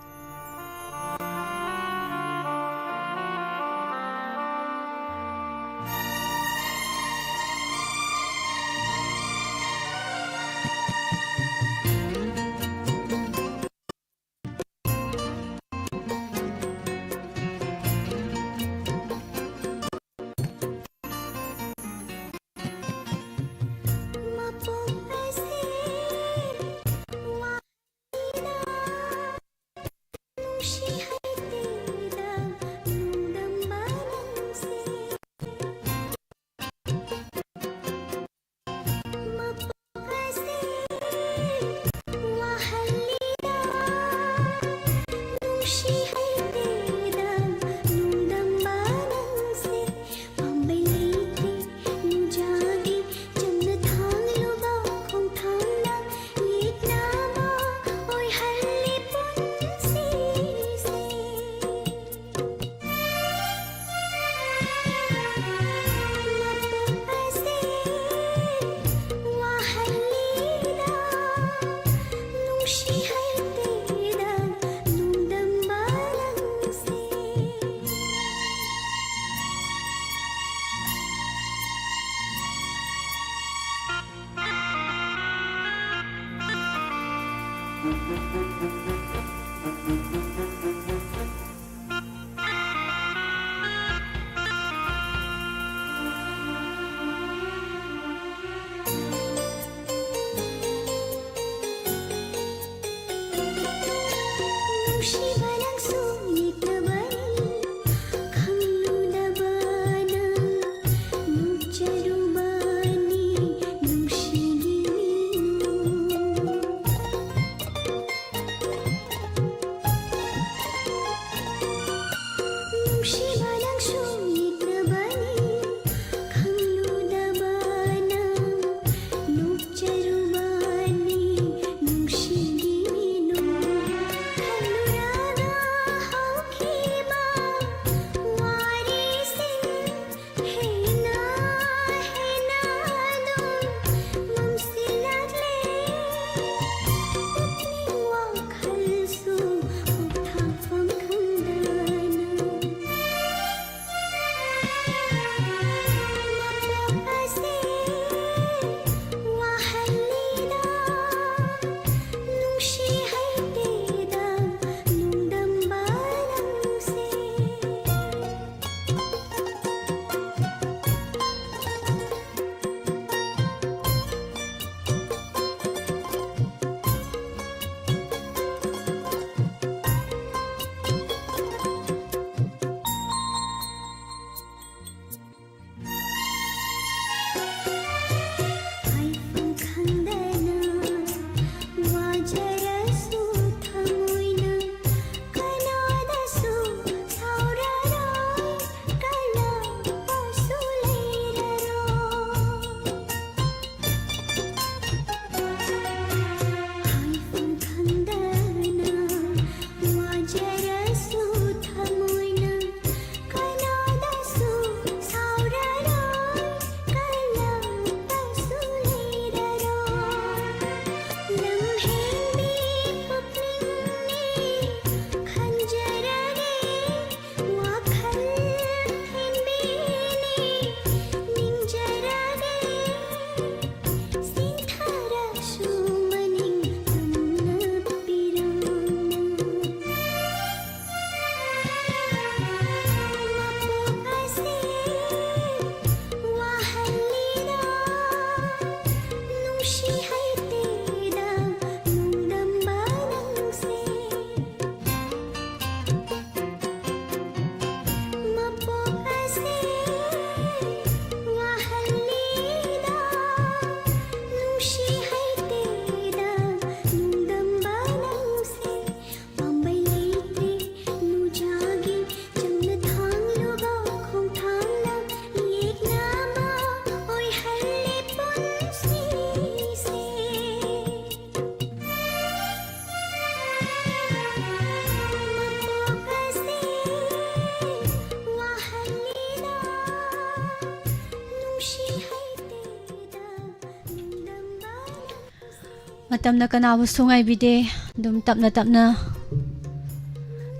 matamna kanabu sungai bide dum tapna tapna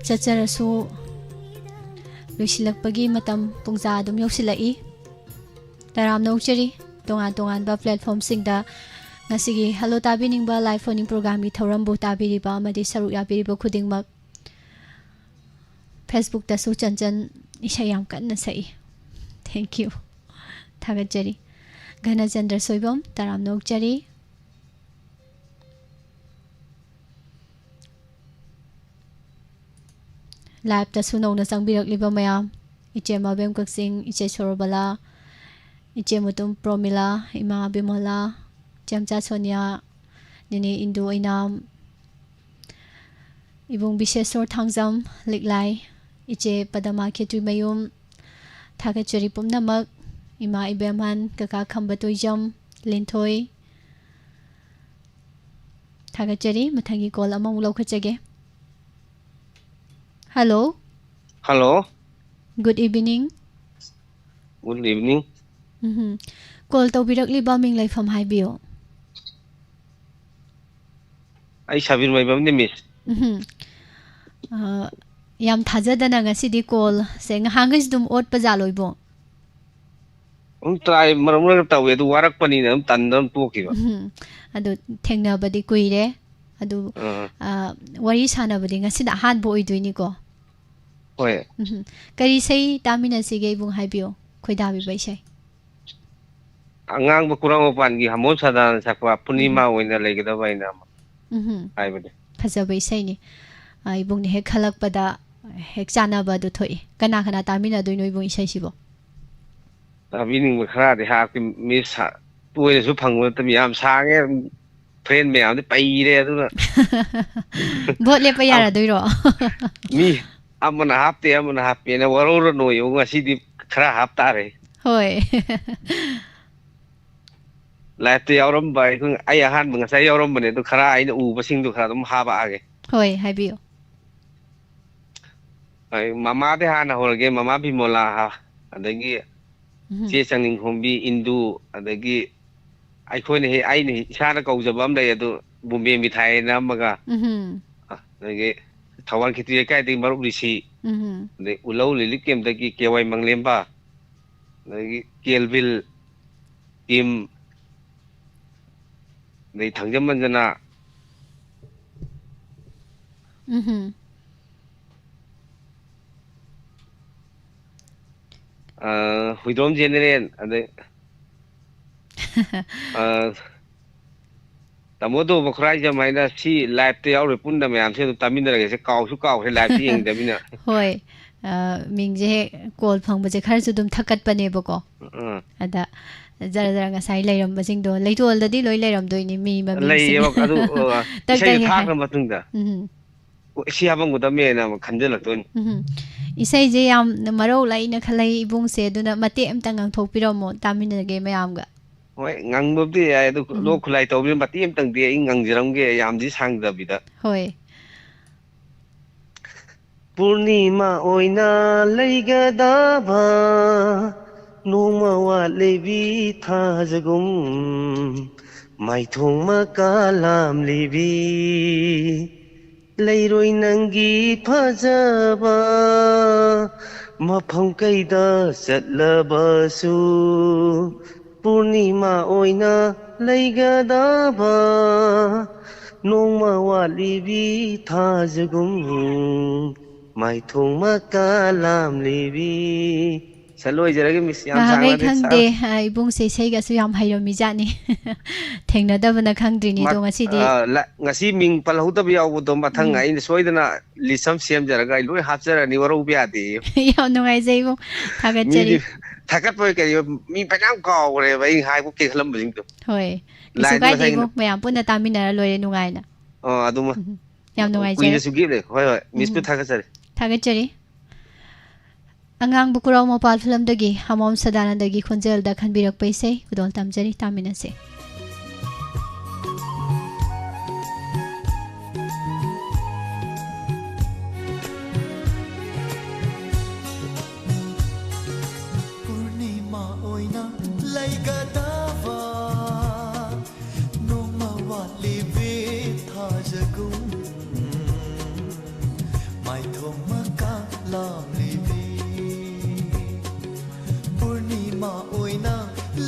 chacharasu luisilakpagi matam pungza dum yausilai taram nokchari tongan tongan ba platform singda ngasigi hello tabining ba live phoning program gi thorambu tabiriba amadi saruk yabiriba khudingmak Facebook ta su chanchan isha yam kanna sai thank you thagajari Ghana Chandra Soibam taram nokchari live ta suno na sangbirak liba mayam iche mabem kaksing iche sorobala iche mutum promila ima bimola jamcha sonia nini indu inam ibung bishesor thangjam liklai iche padama khetui mayum thagachari pumnamak ima ibeman kaka khambatoijam linthoi thagachari mathangi call among lokhachage hello Hello. good evening Good evening. call to birakli ba ming lai pham haibio Ay Sabir Maibam ni Miss. yam thajadana ngasidi call seng hangis dum ot pajaloibo Try maramura tawe du warak pani na tandam tukiba. adu thengna badi kuire adu wari sana badi ngasida han bo oidoini ko Hoy. kari sei tamina sige ibung haibio khoidabi bai sei Angang bakurang opan gi hamon sadan sakwa punima oina legedaba ina. Ai bade. phajabai sei ni ibung ni he khalak pada hek chana ba du thoi kana kana tamina doino ibung isai sibo Tabining khara de ha ki Miss ha tuwe su phangwa tam yam sange friend me am de pai re adu na. bot le pa yara doiro Mi amana hapte na warora no yo ngasi di khara hapta re. hoi Live te yauram bai kung ai ahan bang sai yauram bane du khara ai na u basing du khara dum ha ba age. hoi haibio Ai mama de ha na horge mama bi mola ha adagi che changning khombi indu adagi ai khoi ne ai ne isana kaujaba am dai adu bumbe mi thai na maga adagi thawal khiti kai de marup risi de ulau lilik kem dagi kewai manglemba adagi kelvil tim de thangjam manjana huidom general ade tamodo bakrai jamaina si live te yaure punda mayam se tamina re se kaw su kaw se live ti eng damina hoi mingje call phang ba je khar su dum thakat pane bako ada jara jara nga sai leiram basing do leitol da di loi leiram doini mi ma mi lei yak adu sai thak na matungda si habang gudame na khanjal ton isai je yam maro lai na khalai ibung se duna mate am tang ang thok piramo tamina ge mayam ga hoi ngang bob di ai du lo khulai to bi mati am tang de ngang jiram ge yam ji sang da bida hoi Purnima oina leigada numa wa lebi thajagum maithong makalam lebi leiroi nangi phajaba mafam kaida chatlabasu Purnima oina leigada numa wa lebi thajagum maithong makalam lebi Saloi jarage Miss yam sangai khangde ibung se sei ga su yam hairo mi jani thengna da bana khangdri ni do ngasi di ngasi ming palhu da biaw bo dom bathang ai soidana lisam sem jaraga loi hapjara ni waro bia de yaw nungai jei bo thagat chari thagat poi ke mi panam ko re bai hai ko ke khlam bing to hoi isu gai di bo mayam puna tamina loi nungai na aduma yam nungai jai kuina su gi le hoi Miss pu thagat chari angang bukurau mopal film dagi hamom sadana dagi khunjel da khanbirak paise kudol tamjari tamina se Purnima oina laigadawa noma wa live thoma ka lam libi purnima oina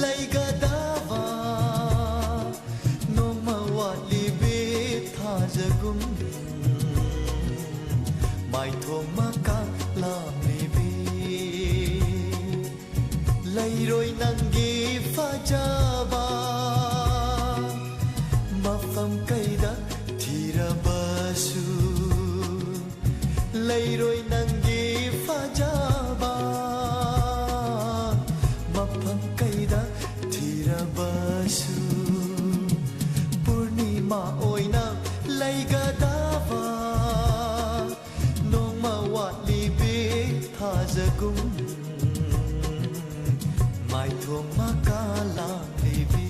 laiga dawa noma wa libi thajagum mai thoma ka lam libi lairoi nangi fajaba mafam kaida thirabasu lairoi nangi fajaba mafam kaida thirabasu purnima oina laigadawa nongma watli be thajagum mai thoma kala libi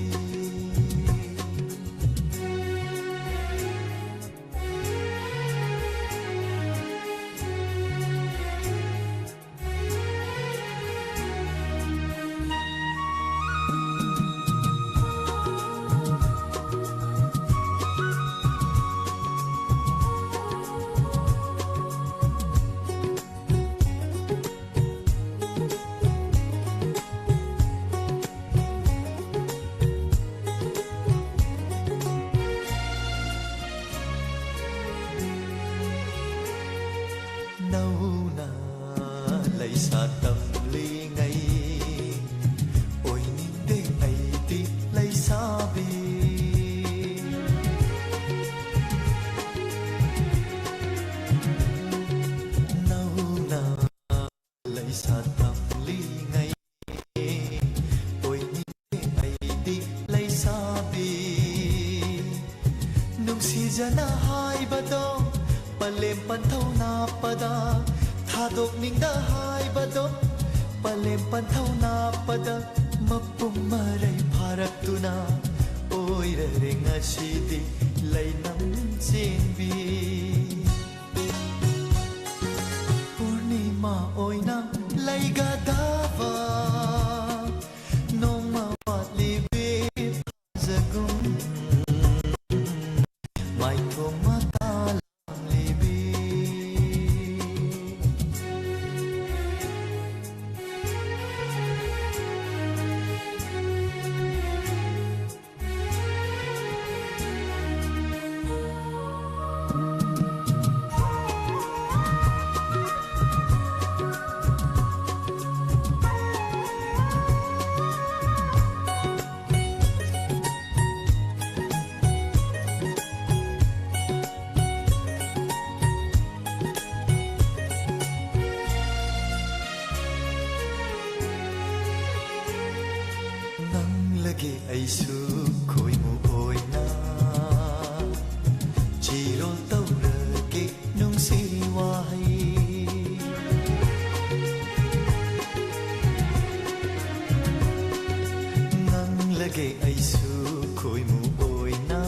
nauna laisa tamli ngai oi ninde aiti laisa bi nauna laisa tamli ngai oi ninde aiti laisa bi nungsi jana hai bado palem panthau na pada thadok ningda hai bado palem panthau na pada mapum marai pharak tuna oi re ngasidi lainam chenbi purnima oina laiga dawa noma watli be zagum mai thoma lagi aisu khoi mu oina chiro taura ke nung si wai nang lagi aisu khoi mu oina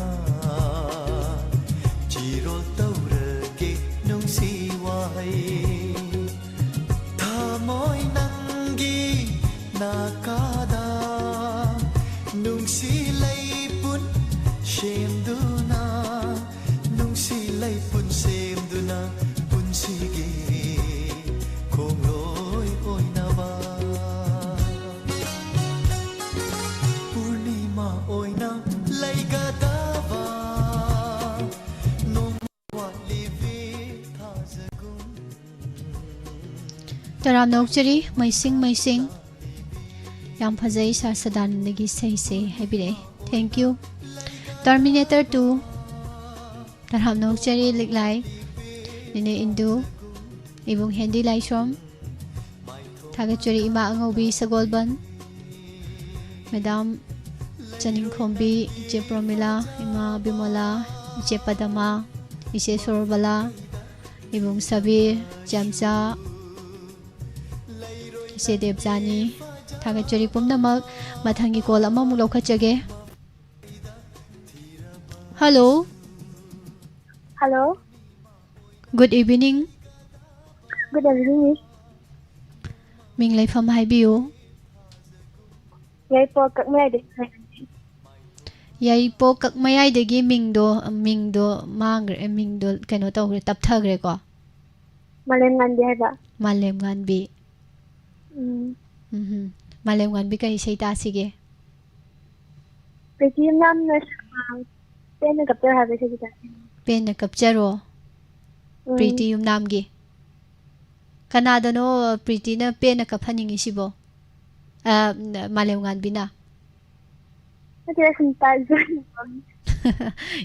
chiro taura ke nung si wai thamoi nangi nakada nung silay pun shem duna nung silay pun shem duna pun sige kong loy oy nawa purnima oy na laiga dawa nung watli ve thajagum Taram Nokchari Maising Yam Fazai Sar Sadanandagi Sai Haibire. Thank you. Terminator 2 Taram Nokchari Liklai Nine Indu Ibung Hendi Laishom Tagachuri Ima Angobi Sagolban Madam Chaning Khombi Je Promila Ima Bimola Je Padama Ise Sorbala Ibung Sabir Jamza Ise Debjani Tagachuri Pumnamak Mathangi Kola Mamu Lokachage. Hello. Hello. Good evening. Good evening. Mình lấy phẩm hai biểu. Yay po các mày đi. Yay po các mày đi mình do mang mình do cái nó tao tập thơ rồi co. Malem Ngandi haiba. Malem Nganbi. Malem Nganbi kay isay ta sige. Pretty nam na pen na capture haiba sige ta. Pen na capture Pretty yung namgi. Kanada no Pretty na pen na kaphaningi sibo. Malem Nganbi na. Natira sinta.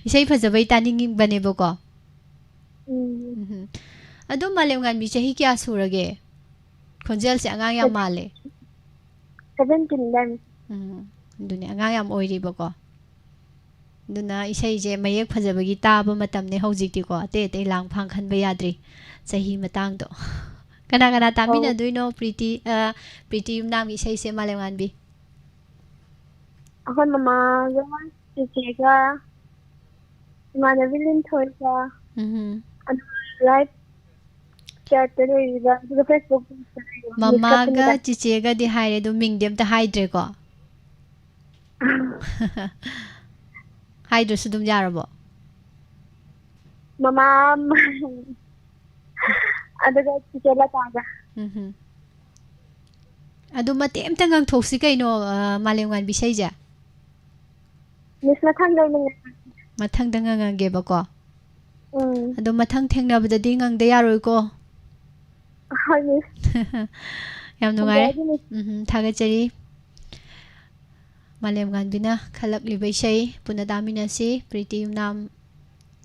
Isay fazabay taningin banebo ko. Ado Malem Nganbi chahi kya surage? Khonjel se angang yam male. 17 lang. Duni angang yam oiribo ko. Duna isay je mayek fazabagi taba matamne hojikti ko ate lang phang khan ba yadri chahi matang do. Kana tamina duino Pretty yung nam isay se Malem Nganbi. Ako mama gawan chichega. Mana bilin thoisa. Live chat tere the Facebook. Mama ga chichega di haire do mingdem ta haidre ko. Haidre su dum yarabo. Mama adaga chichela taga. Adu matem tangang thoksi kaino Malem Nganbi saija. Miss mathang dai ni. Mathang dangang ge ba ko. Adu mathang thengnabada di ngang da yaroi ko. Miss. Yam nungai. Thagachari. Malem Nganbi na khalak libai sai punadami na si Pretty yung nam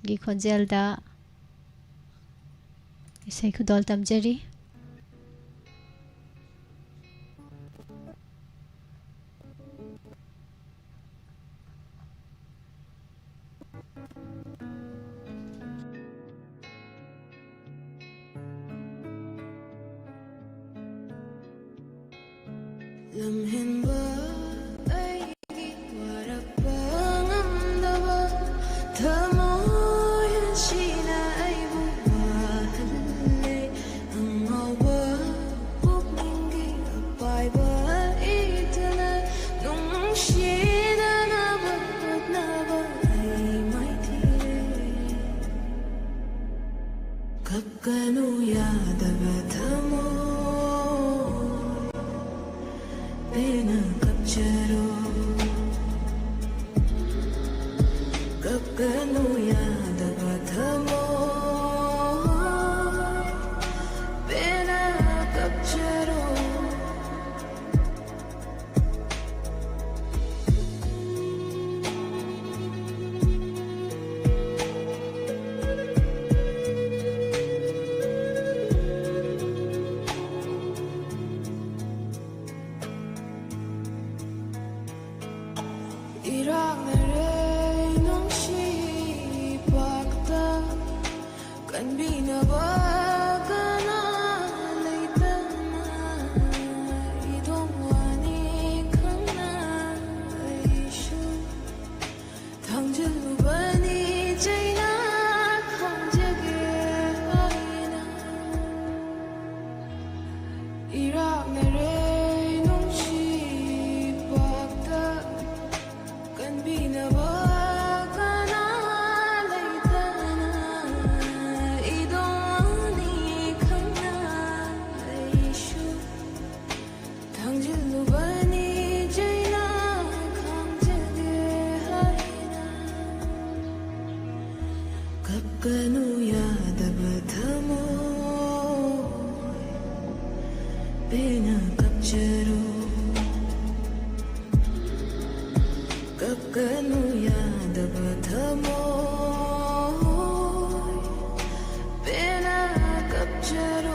gi khonjel da isai khudol tamjari. Lamhinba aigi warappa ngamdaba thamoy sina aibu wahalle angawa pukningi apaiba itana nungshina naba ai maithire kakkanu yadava thamo pena capture kakkanu yadava thamo pena capture kakkanu yadava thamo pena capture kakkanu yadava thamo pena capture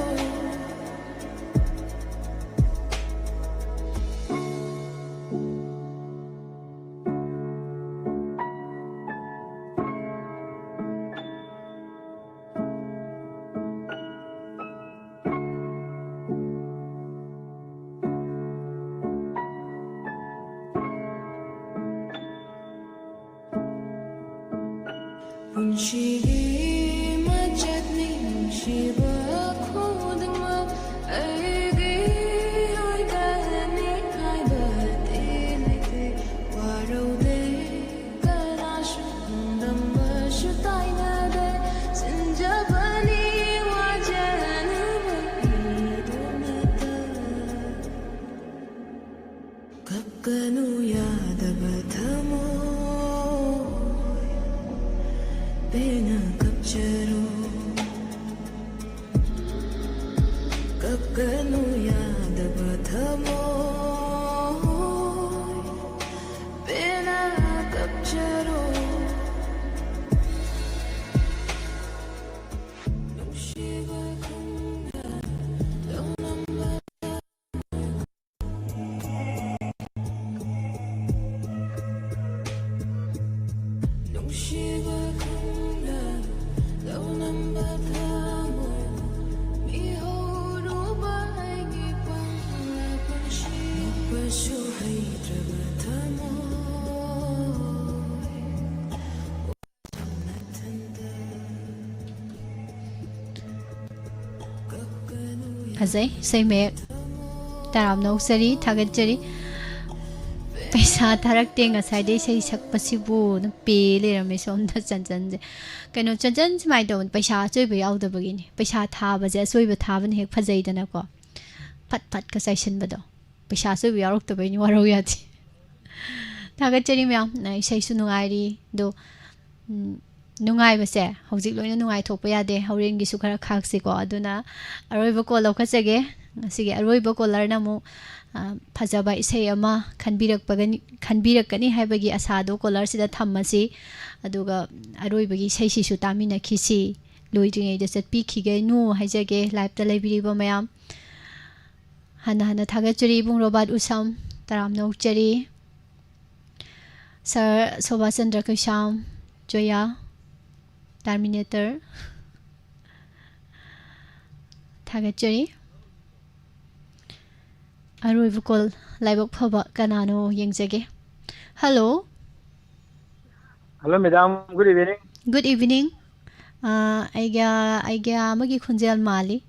Unshigi majatni shiva khudma aigi oigani kaibate lete warode karashu dambashu tainade sinjabani wajan कक्कनु Yadav थमोय बिना कपचरो नुशिवा खुंगा लोनंबा नुशिवा खुंगा लोनंबा थमोय मिहोरुबा आइगे पांगला पंशी पशु हैद्रब थमोय फजै सैमेक ताराम नौसरी थागतजरी पैसा थारक्ते ngसाइदे सै सकपसिबु न पे लेरमे सोमदा चंचन जे कनो चंचन समाइ दो पैसा चोइब याउदबगिनि पैसा थाबजे सोइब थाबन हेक फजैदना को फट फट का साइसनबदो पैसा सोइब यारुक्तबैनि वारो याति थागतजरी म्याम इसैसु नुगाइरि दो नुगाइबसे हौजिक लोइना नुगाइ थोपा यादे हौरेंगिसु खरा खाक्सिको अदुना अरोइब को लौखचगे सिगे अरोइब कोलरना मु फजबा इसै अमा खनबिरकनी हाइबगी आसादो कोलर सिदा थम्मसी अदुगा अरोइबगी इसै सिसु तामिनखिसि लोइद्रिङैदा चटपिखिगैनु हाइजगे लाइफता लेबिरिबो मयाम हना हना थागचरी बुङ रोबात उसम ताराम नौचरी सर शोभा चंद्र कैसाम जोया टर्मिनेटर थागचरी अरोइब कोल लाइबक फबा कनानो यंजगे hello hello madam good evening आइगा मगी खुंजेल माली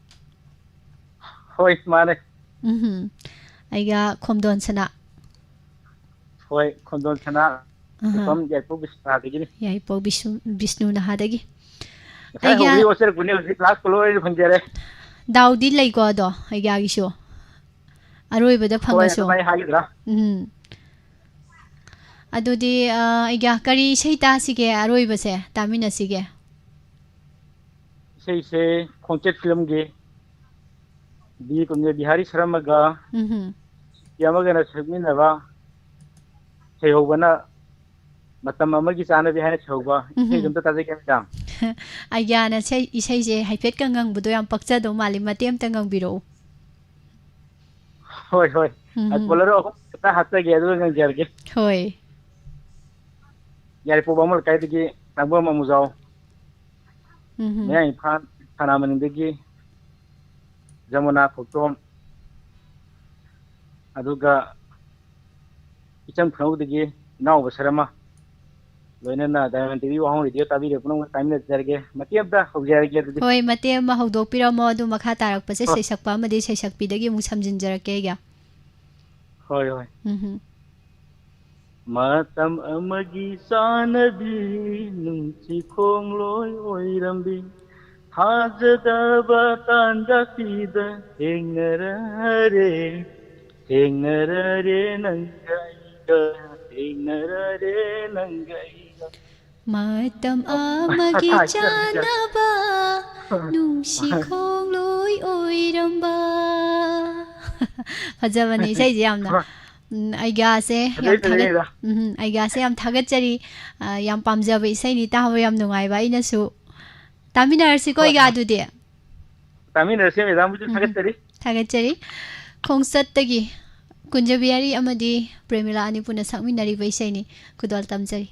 होय माने आइगा खोमदोन सना होय खोमदोन सना सम याइपो विष्णु नहादगी आइगा होबी ओसर गुने क्लास कोलोय फंजेरे दाउदी लैको अदो आइगा गिसो अरोइबदा फंगसो अदुदी आइगा करी सैता सिगे अरोइबसे तामिना सिगे सैसे खोंचेट फिल्म गे बी कुंजे बिहारी शर्मागा यामगना सगमिनबा सैहोबना मतम अमगी चाना बिहार छौबा इसेजमता ताजे के मैडम आइगा ना सै इसैजे हाइफेट कंगंग बुदो याम पक्चदो माली मतेम तंगंग बिरो होय होय बोलरो ता हाता गे दो नंग जरगे होय यार पोबा मल काय दगी नबो ममुजाव मैं फाना मन दगी जमुना फोटोम अदुगा इचम खौ दगी नाव बसरमा लोइनना डायमंड टीवी वाहन रेडियो ताबी रे पुनम टाइम ने जरगे मतियबदा होजरगे दगी होय मतेम मा हौदोपिरमो अदु मखा तारकपसे सैसकपा मदि सैसकपीदगी मु समजिनजरके या होय होय मतम अमगी सानबी नुंची खोंगलोय ओइरंबी थाजदबा तांजाकीद हेंगररे नंगाईगा हेंगररे नंगाईगा मतम अमगी जानबा नुंसी खोंगलोय ओइरंबा फजबनी सैजे यामना आइगा से याम थागतचरी याम पामजबा इसैनि ताहबा याम नुंगाइबा इनसु तामिनारसि को आइगा दुदे तामिनारसि मेदाम बुजु थागतचरी खोंसतगी कुंजबियारी अमदी प्रेमिला अनि पुना सकमिनारिबा इसैनि खुदल तमजरी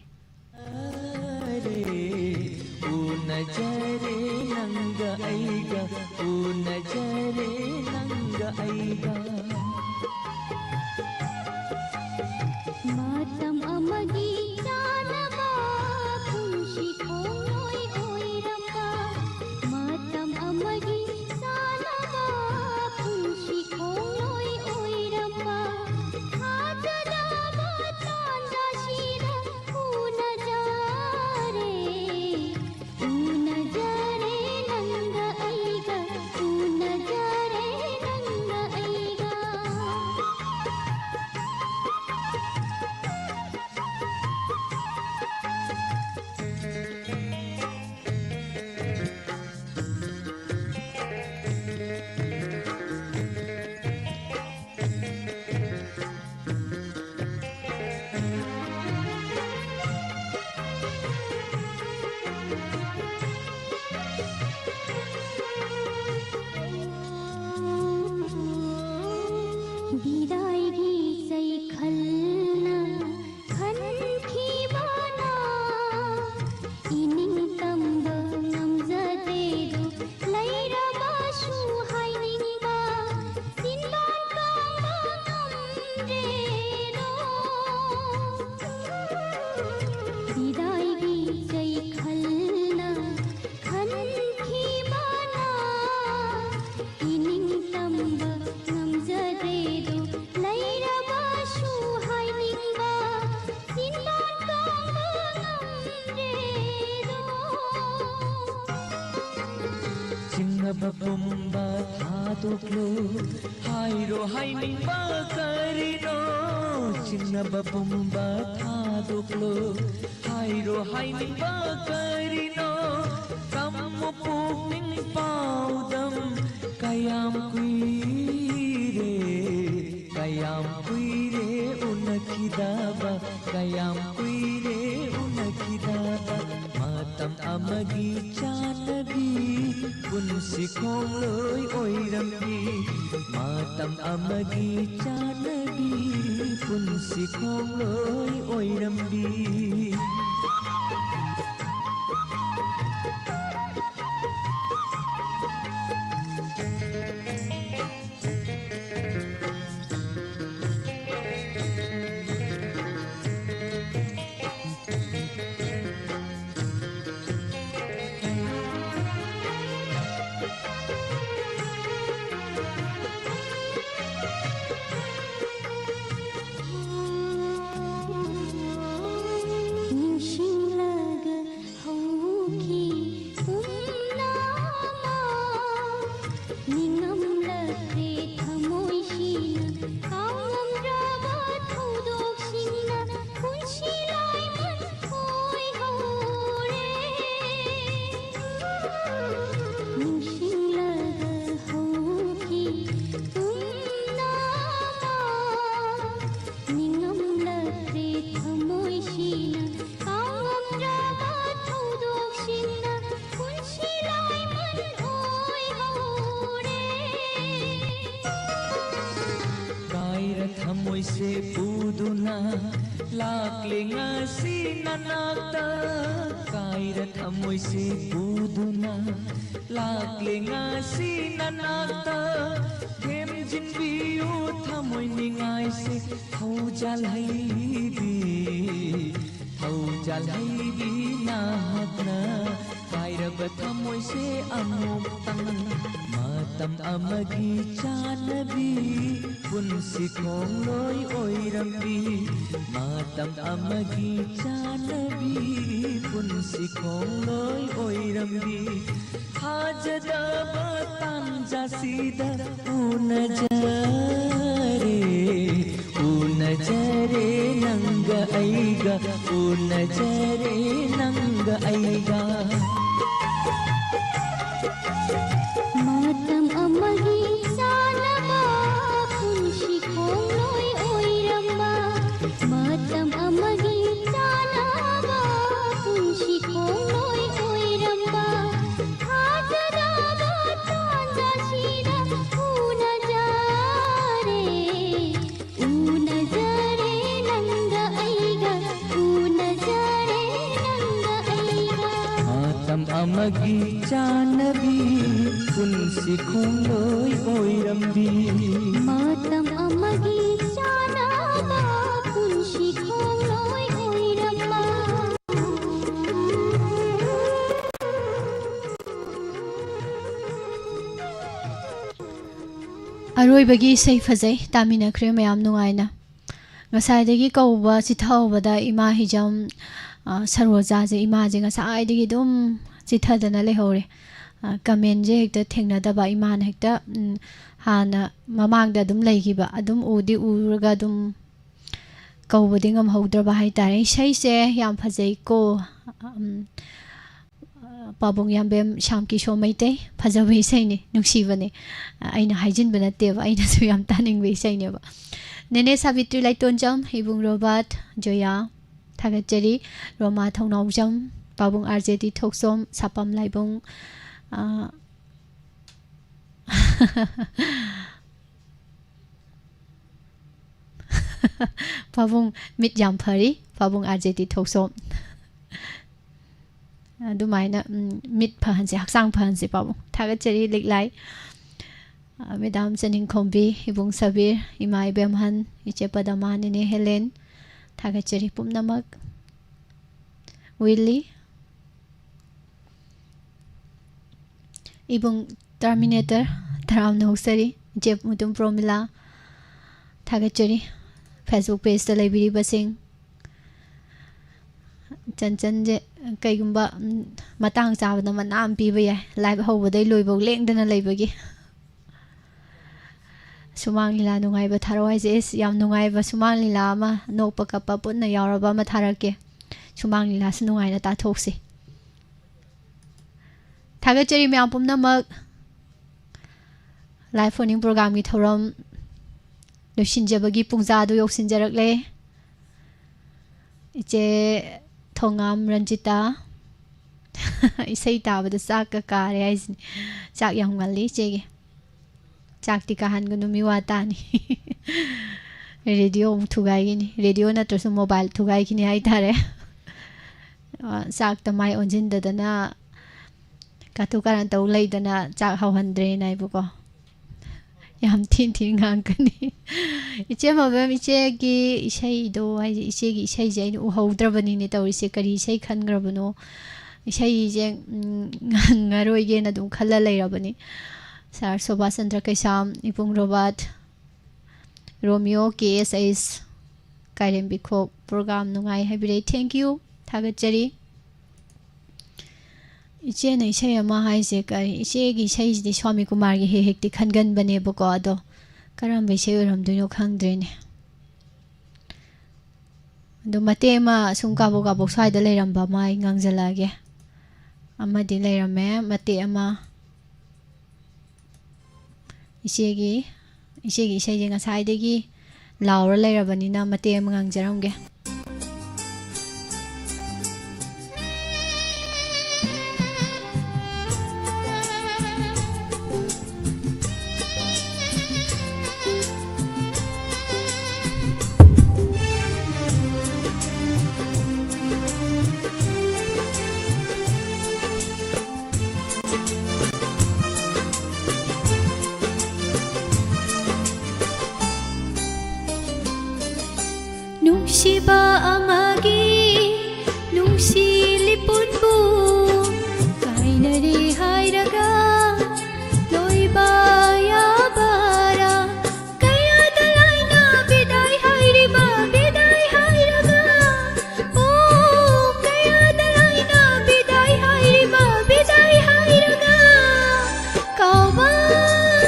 मातम अमगी जानबा खुशी खोलोय ओइरंबा मातम अमगी जानबा खुशी खोलोय ओइरंबा हाजदाबा तांजा शीरा नजारे नंगा आईगा नजारे नंगा आईगा पुंबा थादोक्लो हाइरो हाइनिंबा करिनो चिन्नब पुंबा थादोक्लो हाइरो हाइनिंबा करिनो कम्मु पुनिंग पाउदम कयाम कुइरे उनकिदाबा कयाम कुइरे उनकिदाबा मातम अमगी चानबी पुंसी खोलोय ओइरम्बी मातम अमगी चानबी पुंसी खोलोय ओइरम्बी अरोइबगी सही फजै तामिनख्रे मयाम नुंगाइना ngसाइदगी कौबा चिथाउबदा इमा हिजम सरोजा जे इमा जे ngसाइदगी दुम चिथादना लेहौरे कमेंट जे हेक्ता थेंगनादबा इमान हेक्ता हाना ममांगदा दुम लेगिबा अदुम उदी उरगा दुम कौबदि ngamहौद्रबा हाइतारे सैसे याम फजै को पाबुंग याम्बेम शामकी शो मैते फजबै सैने नुक्सीबने आइना हाइजिन बनतेबा आइना सु याम तानिंग सैनेबा नेने सावित्री लाइतोंजम इबुंग रोबात जोया थागचरी रोमा थौनाउजम पाबुंग आरजेडी थोक्सोम सापम लाइबुंग पाबुंग मिट याम फरी पाबुंग आरजेडी थोक्सोम दुमाइना मिट फहनसे हक्सांग फहनसे पाबुंग थागचरी लिकलाई मेदाम चनिंग खोम्बी इबुंग सबीर इमा इबेमहन इचे पदमा नेने हेलेन थागचरी पुमनमक विली इबुंग टर्मिनेटर तराम नौसरी इचे मुतुम प्रोमिला थागचरी फेसबुक पेज ता लेबिरी बसिंग ꯆꯟꯆꯟꯁꯦ ꯀꯩꯒꯨꯝꯕ ꯃꯇꯥꯡ ꯆꯥꯕꯗ ꯃꯅꯥ ꯑꯃ ꯄꯤꯕ ꯌꯥꯏ ꯂꯥꯏꯚ ꯍꯧꯕꯗꯩ ꯂꯣꯏꯕꯧ ꯂꯦꯡꯗꯅ ꯂꯩꯕꯒꯤ ꯁꯨꯃꯥꯡ ꯂꯤꯂꯥ ꯅꯨꯡꯉꯥꯏꯕ ꯊꯥꯔꯛꯑꯣ ꯍꯥꯏꯁꯦ ꯑꯦꯁ ꯌꯥꯝ ꯅꯨꯡꯉꯥꯏꯕ ꯁꯨꯃꯥꯡ ꯂꯤꯂꯥ ꯑꯃ ꯅꯣꯛꯄ ꯀꯞꯄ ꯄꯨꯟꯅ ꯌꯥꯎꯔꯕ ꯑꯃ ꯊꯥꯔꯛꯀꯦ ꯁꯨꯃꯥꯡ ꯂꯤꯂꯥꯁꯨ ꯅꯨꯡꯉꯥꯏꯅ ꯇꯥꯊꯣꯛꯁꯤ ꯊꯥꯒꯠꯆꯔꯤ ꯃꯌꯥꯝ ꯄꯨꯝꯅꯃꯛ ꯂꯥꯏꯚ ꯐꯣꯟꯅꯤꯡ ꯄ꯭ꯔꯣꯒ꯭ꯔꯥꯝꯒꯤ ꯊꯧꯔꯝ ꯂꯣꯏꯁꯤꯟꯖꯕꯒꯤ ꯄꯨꯡꯖꯥꯗꯨ ꯌꯧꯁꯤꯟꯖꯔꯛꯂꯦ ꯏꯆꯦ ꯊꯣꯉꯥꯝ ꯔꯟꯖꯤꯇꯥ ꯏꯁꯩ ꯇꯥꯕꯗ ꯆꯥꯛꯀ ꯀꯥꯔꯦ ꯍꯥꯏꯁꯤꯅꯤ ꯆꯥꯛ ꯌꯥꯝ ꯉꯜꯂꯤ ꯏꯆꯦꯒꯤ ꯆꯥꯛꯇꯤ ꯀꯥꯍꯟꯒꯅꯨ ꯃꯤ ꯋꯥ ꯇꯥꯅꯤ ꯔꯦꯗꯤꯑꯣ ꯑꯃꯨꯛ ꯊꯨꯒꯥꯏꯈꯤꯅꯤ ꯔꯦꯗꯤꯑꯣ ꯅꯠꯇ꯭ꯔꯁꯨ ꯃꯣꯕꯥꯏꯜ ꯊꯨꯒꯥꯏꯈꯤꯅꯤ ꯍꯥꯏꯇꯥꯔꯦ ꯆꯥꯛꯇ ꯃꯥꯏ ꯑꯣꯟꯁꯤꯟꯗꯗꯅ ꯀꯥꯇꯨ ꯀꯥꯔꯟ ꯇꯧ ꯂꯩꯗꯅ ꯆꯥꯛ ꯍꯧꯍꯟꯗ꯭ꯔꯦꯅ ꯍꯥꯏꯕꯀꯣ ꯌꯥꯝ ꯊꯤꯟ ꯉꯥꯡꯀꯅꯤ ꯏꯆꯦ ꯃꯕꯦꯝ ꯏꯆꯦꯒꯤ ꯏꯁꯩꯗꯣ ꯍꯥꯏꯁꯦ ꯏꯆꯦꯒꯤ ꯏꯁꯩꯁꯦ ꯑꯩꯅ ꯎꯍꯧꯗ꯭ꯔꯕꯅꯤꯅꯦ ꯇꯧꯔꯤꯁꯦ ꯀꯔꯤ ꯏꯁꯩ ꯈꯟꯈ꯭ꯔꯕꯅꯣ ꯏꯁꯩꯁꯦ ꯉꯪꯉꯔꯣꯏꯒꯦꯅ ꯑꯗꯨꯝ ꯈꯜꯂ ꯂꯩꯔꯕꯅꯤ ꯁꯥꯔ ꯁꯣꯕꯥꯁ ꯆꯟꯗ꯭ꯔ ꯀꯩꯁꯥꯝ ꯏꯄꯨꯡ ꯔꯣꯕꯥꯠ ꯔꯣꯃꯤꯌꯣ ꯀꯦ ꯑꯦꯁ ꯑꯩꯁ ꯀꯥꯏꯔꯦꯝ ꯕꯤꯈꯣꯛ ꯄ꯭ꯔꯣꯒ꯭ꯔꯥꯝ ꯅꯨꯡꯉꯥꯏ ꯍꯥꯏꯕꯤꯔꯛꯏ ꯊꯦꯡꯛ ꯌꯨ ꯊꯥꯒꯠꯆꯔꯤ ꯏꯆꯦꯅ ꯏꯁꯩ ꯑꯃ ꯍꯥꯏꯁꯦ ꯀꯔꯤ ꯏꯆꯦꯒꯤ ꯏꯁꯩꯁꯤꯗꯤ ꯁ꯭ꯋꯥꯃꯤ ꯀꯨꯃꯥꯔꯒꯤ ꯍꯦꯛ ꯍꯦꯛꯇꯤ ꯈꯟꯒꯟꯕꯅꯦꯕꯀꯣ ꯑꯗꯣ ꯀꯔꯝꯕ ꯏꯁꯩ ꯑꯣꯏꯔꯝꯗꯣꯏꯅꯣ ꯈꯪꯗ꯭ꯔꯦꯅꯦ ꯑꯗꯣ ꯃꯇꯦꯛ ꯑꯃ ꯁꯨꯝ ꯀꯥꯕꯣꯛ ꯀꯥꯕꯣꯛ ꯁ꯭ꯋꯥꯏꯗ ꯂꯩꯔꯝꯕ ꯑꯃ ꯑꯩ ꯉꯥꯡꯖꯜꯂꯛꯑꯒꯦ ꯑꯃꯗꯤ ꯂꯩꯔꯝꯃꯦ ꯃꯇꯦꯛ ꯑꯃ ꯏꯆꯦꯒꯤ ꯏꯁꯩꯁꯦ ꯉꯁꯥꯏꯗꯒꯤ ꯂꯥꯎꯔ ꯂꯩꯔꯕꯅꯤꯅ ꯃꯇꯦꯛ ꯑꯃ ꯉꯥꯡꯖꯔꯝꯒꯦ ꯅꯨꯡꯁꯤꯕ ꯑꯃꯒꯤ ꯅꯨꯡꯁꯤ ꯂꯤꯄꯨꯟꯕꯨ ꯀꯥꯏꯅꯔꯦ ꯍꯥꯏꯔꯒ ꯂꯣꯏꯕ ꯌꯥꯕꯔꯥ ꯀꯌꯥꯗ ꯂꯥꯏꯅ ꯕꯤꯗꯥꯏ ꯍꯥꯏꯔꯤꯕ ꯕꯤꯗꯥꯏ ꯍꯥꯏꯔꯒ ꯑꯣ ꯀꯌꯥꯗ ꯂꯥꯏꯅ ꯕꯤꯗꯥꯏ ꯍꯥꯏꯔꯤꯕ ꯕꯤꯗꯥꯏ ꯍꯥꯏꯔꯒ ꯀꯥꯎꯕ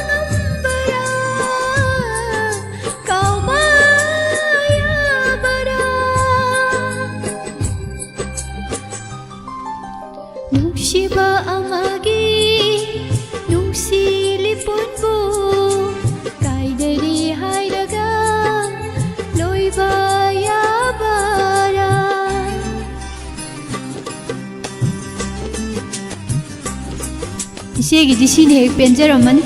ꯉꯝꯕꯔꯥ ꯀꯥꯎꯕ ꯅꯨꯡꯁꯤꯕ ꯑꯃꯒꯤ ꯅꯨꯡꯁꯤ ꯂꯤꯄꯨꯟꯕꯨ ꯀꯥꯏꯗꯔꯤ ꯍꯥꯏꯔꯒ ꯂꯣꯏꯕ ꯌꯥꯕꯔꯥ ꯏꯆꯦꯒꯤꯗꯤ ꯁꯤꯅ ꯍꯦꯛ ꯄꯦꯟꯖꯔꯝꯃꯅꯤ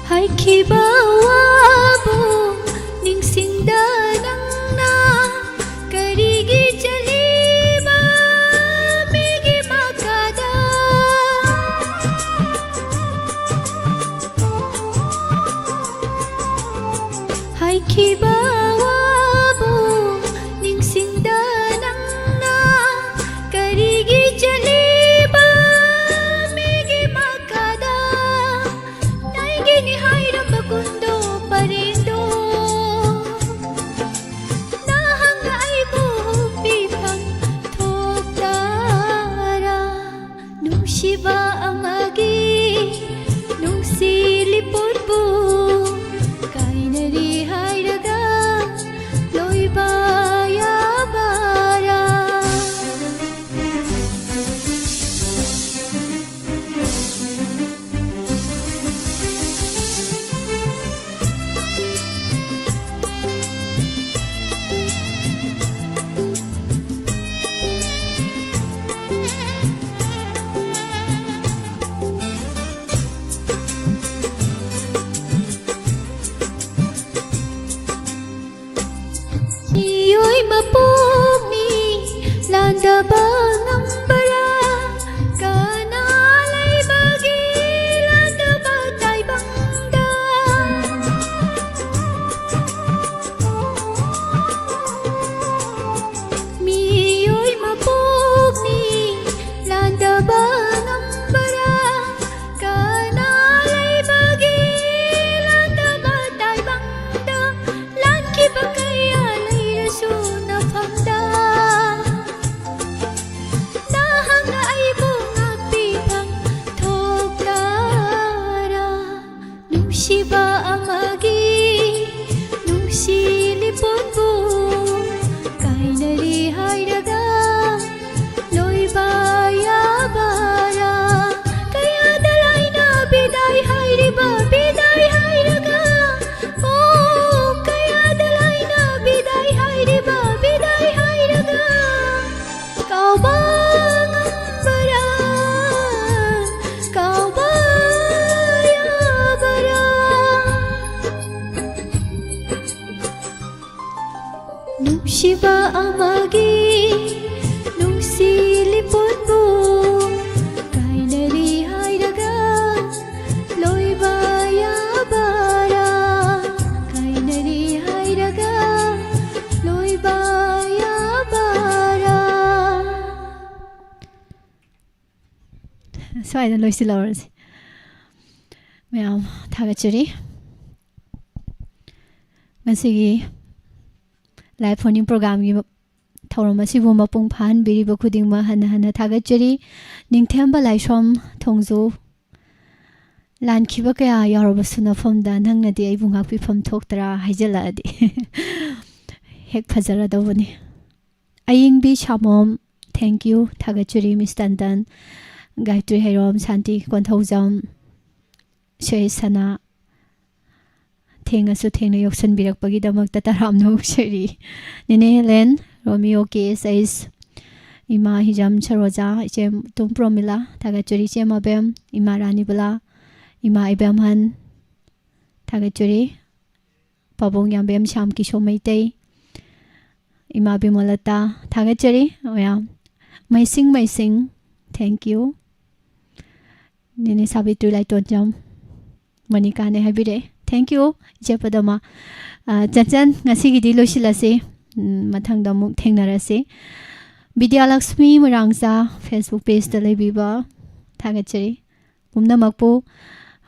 ꯍꯥꯏꯈꯤꯕ ꯋꯥꯕꯨ ꯅꯤꯡꯁꯤꯡꯗ ꯅꯪꯅ ꯀꯔꯤꯒꯤ ꯆꯠꯂꯤꯕ ꯃꯤꯒꯤ ꯃꯈꯥꯗ ꯍꯥꯏꯈꯤꯕ ꯋꯥꯕꯨ ꯅꯤꯡꯁꯤꯡꯗ ꯅꯪꯅ ꯀꯔꯤꯒꯤ ꯆꯠꯂꯤꯕ ꯃꯤꯒꯤ ꯃꯈꯥꯗ ꯅꯥꯏꯒꯤꯅꯤ ꯍꯥꯏꯔꯝꯕ ꯀꯨꯟꯗꯣ ꯄꯔꯦꯡꯗꯣ ꯅꯍꯥꯛꯅ ꯑꯩꯕꯨ ꯄꯤꯐꯝ ꯊꯣꯛꯇꯔꯥ ꯅꯨꯡꯁꯤꯕ ꯑꯃꯒꯤ ꯅꯨꯡꯁꯤ ꯂꯤꯄꯨꯟꯕꯨ ꯀꯥꯏꯅꯔꯤ ꯍꯥꯏꯔꯒ ꯂꯣꯏꯕ ꯌꯥꯕꯔꯥ ꯃꯤꯑꯣꯏ ꯃꯄꯣꯛꯅꯤ ꯂꯥꯟꯗꯕ ꯉꯝꯕꯔꯥ ꯀꯅꯥ ꯂꯩꯕꯒꯤ ꯂꯥꯟꯗꯕ ꯅꯨꯡꯁꯤꯕ ꯑꯃꯒꯤ ꯅꯨꯡꯁꯤꯂꯤꯄꯣꯠꯕꯨ ꯀꯥꯏꯅꯔꯤ ꯍꯥꯏꯔꯒ ꯂꯣꯏꯕ ꯌꯥꯕꯔꯥ ꯀꯥꯏꯅꯔꯤ ꯍꯥꯏꯔꯒ ꯂꯣꯏꯕ ꯌꯥꯕꯔꯥ ꯁ꯭ꯋꯥꯏꯗ ꯂꯣꯏꯁꯤꯜꯂꯧꯔꯁꯤ ꯃꯌꯥꯝ ꯊꯥꯒꯠꯆꯔꯤ ꯉꯁꯤꯒꯤ ꯂꯥꯏꯚ ꯐꯣꯟ ꯄ꯭ꯔꯣꯒ꯭ꯔꯥꯝꯒꯤ ꯊꯧꯔꯝ ꯑꯁꯤꯕꯨ ꯃꯄꯨꯡ ꯐꯥꯍꯟꯕꯤꯔꯤꯕ ꯈꯨꯗꯤꯡꯃꯛ ꯍꯟꯅ ꯍꯟꯅ ꯊꯥꯒꯠꯆꯔꯤ ꯅꯤꯡꯊꯦꯝꯕ ꯂꯥꯏꯁ꯭ꯔꯝ ꯊꯣꯡꯖꯨ ꯂꯥꯟꯈꯤꯕ ꯀꯌꯥ ꯌꯥꯎꯔꯕꯁꯨ ꯅꯐꯝꯗ ꯅꯪꯅꯗꯤ ꯑꯩꯕꯨ ꯉꯥꯛꯄꯤꯐꯝ ꯊꯣꯛꯇꯔꯥ ꯍꯥꯏꯖꯤꯜꯂꯛꯑꯗꯤ ꯍꯦꯛ ꯐꯖꯔꯗꯧꯕꯅꯤ ꯑꯌꯤꯡꯕꯤ ꯁꯥꯃꯣꯝ ꯊꯦꯡꯛ ꯌꯨ ꯊꯥꯒꯠꯆꯔꯤ ꯃꯤꯁ ꯇꯟꯇꯟ ꯒꯥꯏꯇ꯭ꯔꯤ ꯍꯩꯔꯣꯝ ꯁꯥꯟꯇꯤ ꯀꯣꯟꯊꯧꯖꯝ ꯁꯣꯏꯁꯅꯥ ꯊꯦꯡꯉꯁꯨ ꯊꯦꯡꯅ ꯌꯧꯁꯟꯕꯤꯔꯛꯄꯒꯤꯗꯃꯛꯇ ꯇꯔꯥꯝꯅ ꯑꯣꯛꯆꯔꯤ ꯅꯦꯅꯦ ꯍꯦꯂꯦꯟ ꯔꯣꯃꯤꯌꯣ ꯀꯦ ꯑꯦꯁ ꯑꯩꯁ ꯏꯃꯥ ꯍꯤꯖꯝ ꯁꯔꯣꯖꯥ ꯏꯆꯦ ꯇꯨꯝ ꯄ꯭ꯔꯣꯃꯤꯂꯥ ꯊꯥꯒꯠꯆꯔꯤ ꯏꯆꯦ ꯃꯕꯦꯝ ꯏꯃꯥ ꯔꯥꯅꯤꯕꯂꯥ ꯏꯃꯥ ꯏꯕꯦꯝꯍꯟ ꯊꯥꯒꯠꯆꯔꯤ ꯄꯥꯕꯨꯡ ꯌꯥꯝꯕꯦꯝ ꯁ꯭ꯌꯥꯝ ꯀꯤꯁꯣ ꯃꯩꯇꯩ ꯏꯃꯥ ꯕꯤꯃꯣꯂꯇꯥ ꯊꯥꯒꯠꯆꯔꯤ ꯃꯌꯥꯝ ꯃꯩꯁꯤꯡ ꯊꯦꯡꯛ ꯌꯨ ꯅꯦꯅꯦ ꯁꯥꯕꯤꯇ꯭ꯔꯤ ꯂꯥꯏꯇꯣꯟꯖꯝ ꯃꯅꯤꯀꯥꯅꯦ ꯍꯥꯏꯕꯤꯔꯛꯑꯦ ꯊꯦꯡꯛ ꯌꯨ ꯏꯆꯦ ꯄꯗꯃ ꯆꯟꯆꯟ ꯉꯁꯤꯒꯤꯗꯤ ꯂꯣꯏꯁꯤꯜꯂꯁꯤ ꯃꯊꯪꯗ ꯑꯃꯨꯛ ꯊꯦꯡꯅꯔꯁꯤ ꯕꯤꯗ꯭ꯌꯥꯂꯛꯁꯃꯤ ꯃꯣꯏꯔꯥꯡꯆꯥ ꯐꯦꯁꯕꯨꯛ ꯄꯦꯖꯇ ꯂꯩꯕꯤꯕ ꯊꯥꯒꯠꯆꯔꯤ ꯄꯨꯝꯅꯃꯛꯄꯨ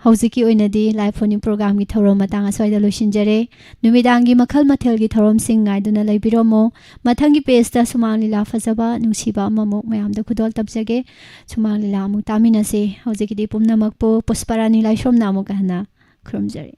ꯍꯧꯖꯤꯛꯀꯤ ꯑꯣꯏꯅꯗꯤ ꯂꯥꯏꯚ ꯐꯣꯟ ꯄ꯭ꯔꯣꯒ꯭ꯔꯥꯝꯒꯤ ꯊꯧꯔꯝ ꯃꯇꯥꯡ ꯑꯁ꯭ꯋꯥꯏꯗ ꯂꯣꯏꯁꯤꯟꯖꯔꯦ ꯅꯨꯃꯤꯗꯥꯡꯒꯤ ꯃꯈꯜ ꯃꯊꯦꯜꯒꯤ ꯊꯧꯔꯝꯁꯤꯡ ꯉꯥꯏꯗꯨꯅ ꯂꯩꯕꯤꯔꯝꯃꯣ ꯃꯊꯪꯒꯤ ꯄꯦꯖꯇ ꯁꯨꯃꯥꯡ ꯂꯤꯂꯥ ꯐꯖꯕ ꯅꯨꯡꯁꯤꯕ ꯑꯃꯃꯨꯛ ꯃꯌꯥꯝꯗ ꯈꯨꯗꯣꯜ ꯇꯝꯖꯒꯦ ꯁꯨꯃꯥꯡ ꯂꯤꯂꯥ ꯑꯃꯨꯛ ꯇꯥꯃꯤꯟꯅꯁꯤ ꯍꯧꯖꯤꯛꯀꯤꯗꯤ ꯄꯨꯝꯅꯃꯛꯄꯨ ꯄꯨꯁꯄꯔꯥꯅꯤ ꯂꯥꯏꯁ꯭ꯔꯝꯅ ꯑꯃꯨꯛ ꯍꯟꯅ ꯈꯨꯔꯨꯝꯖꯔꯤ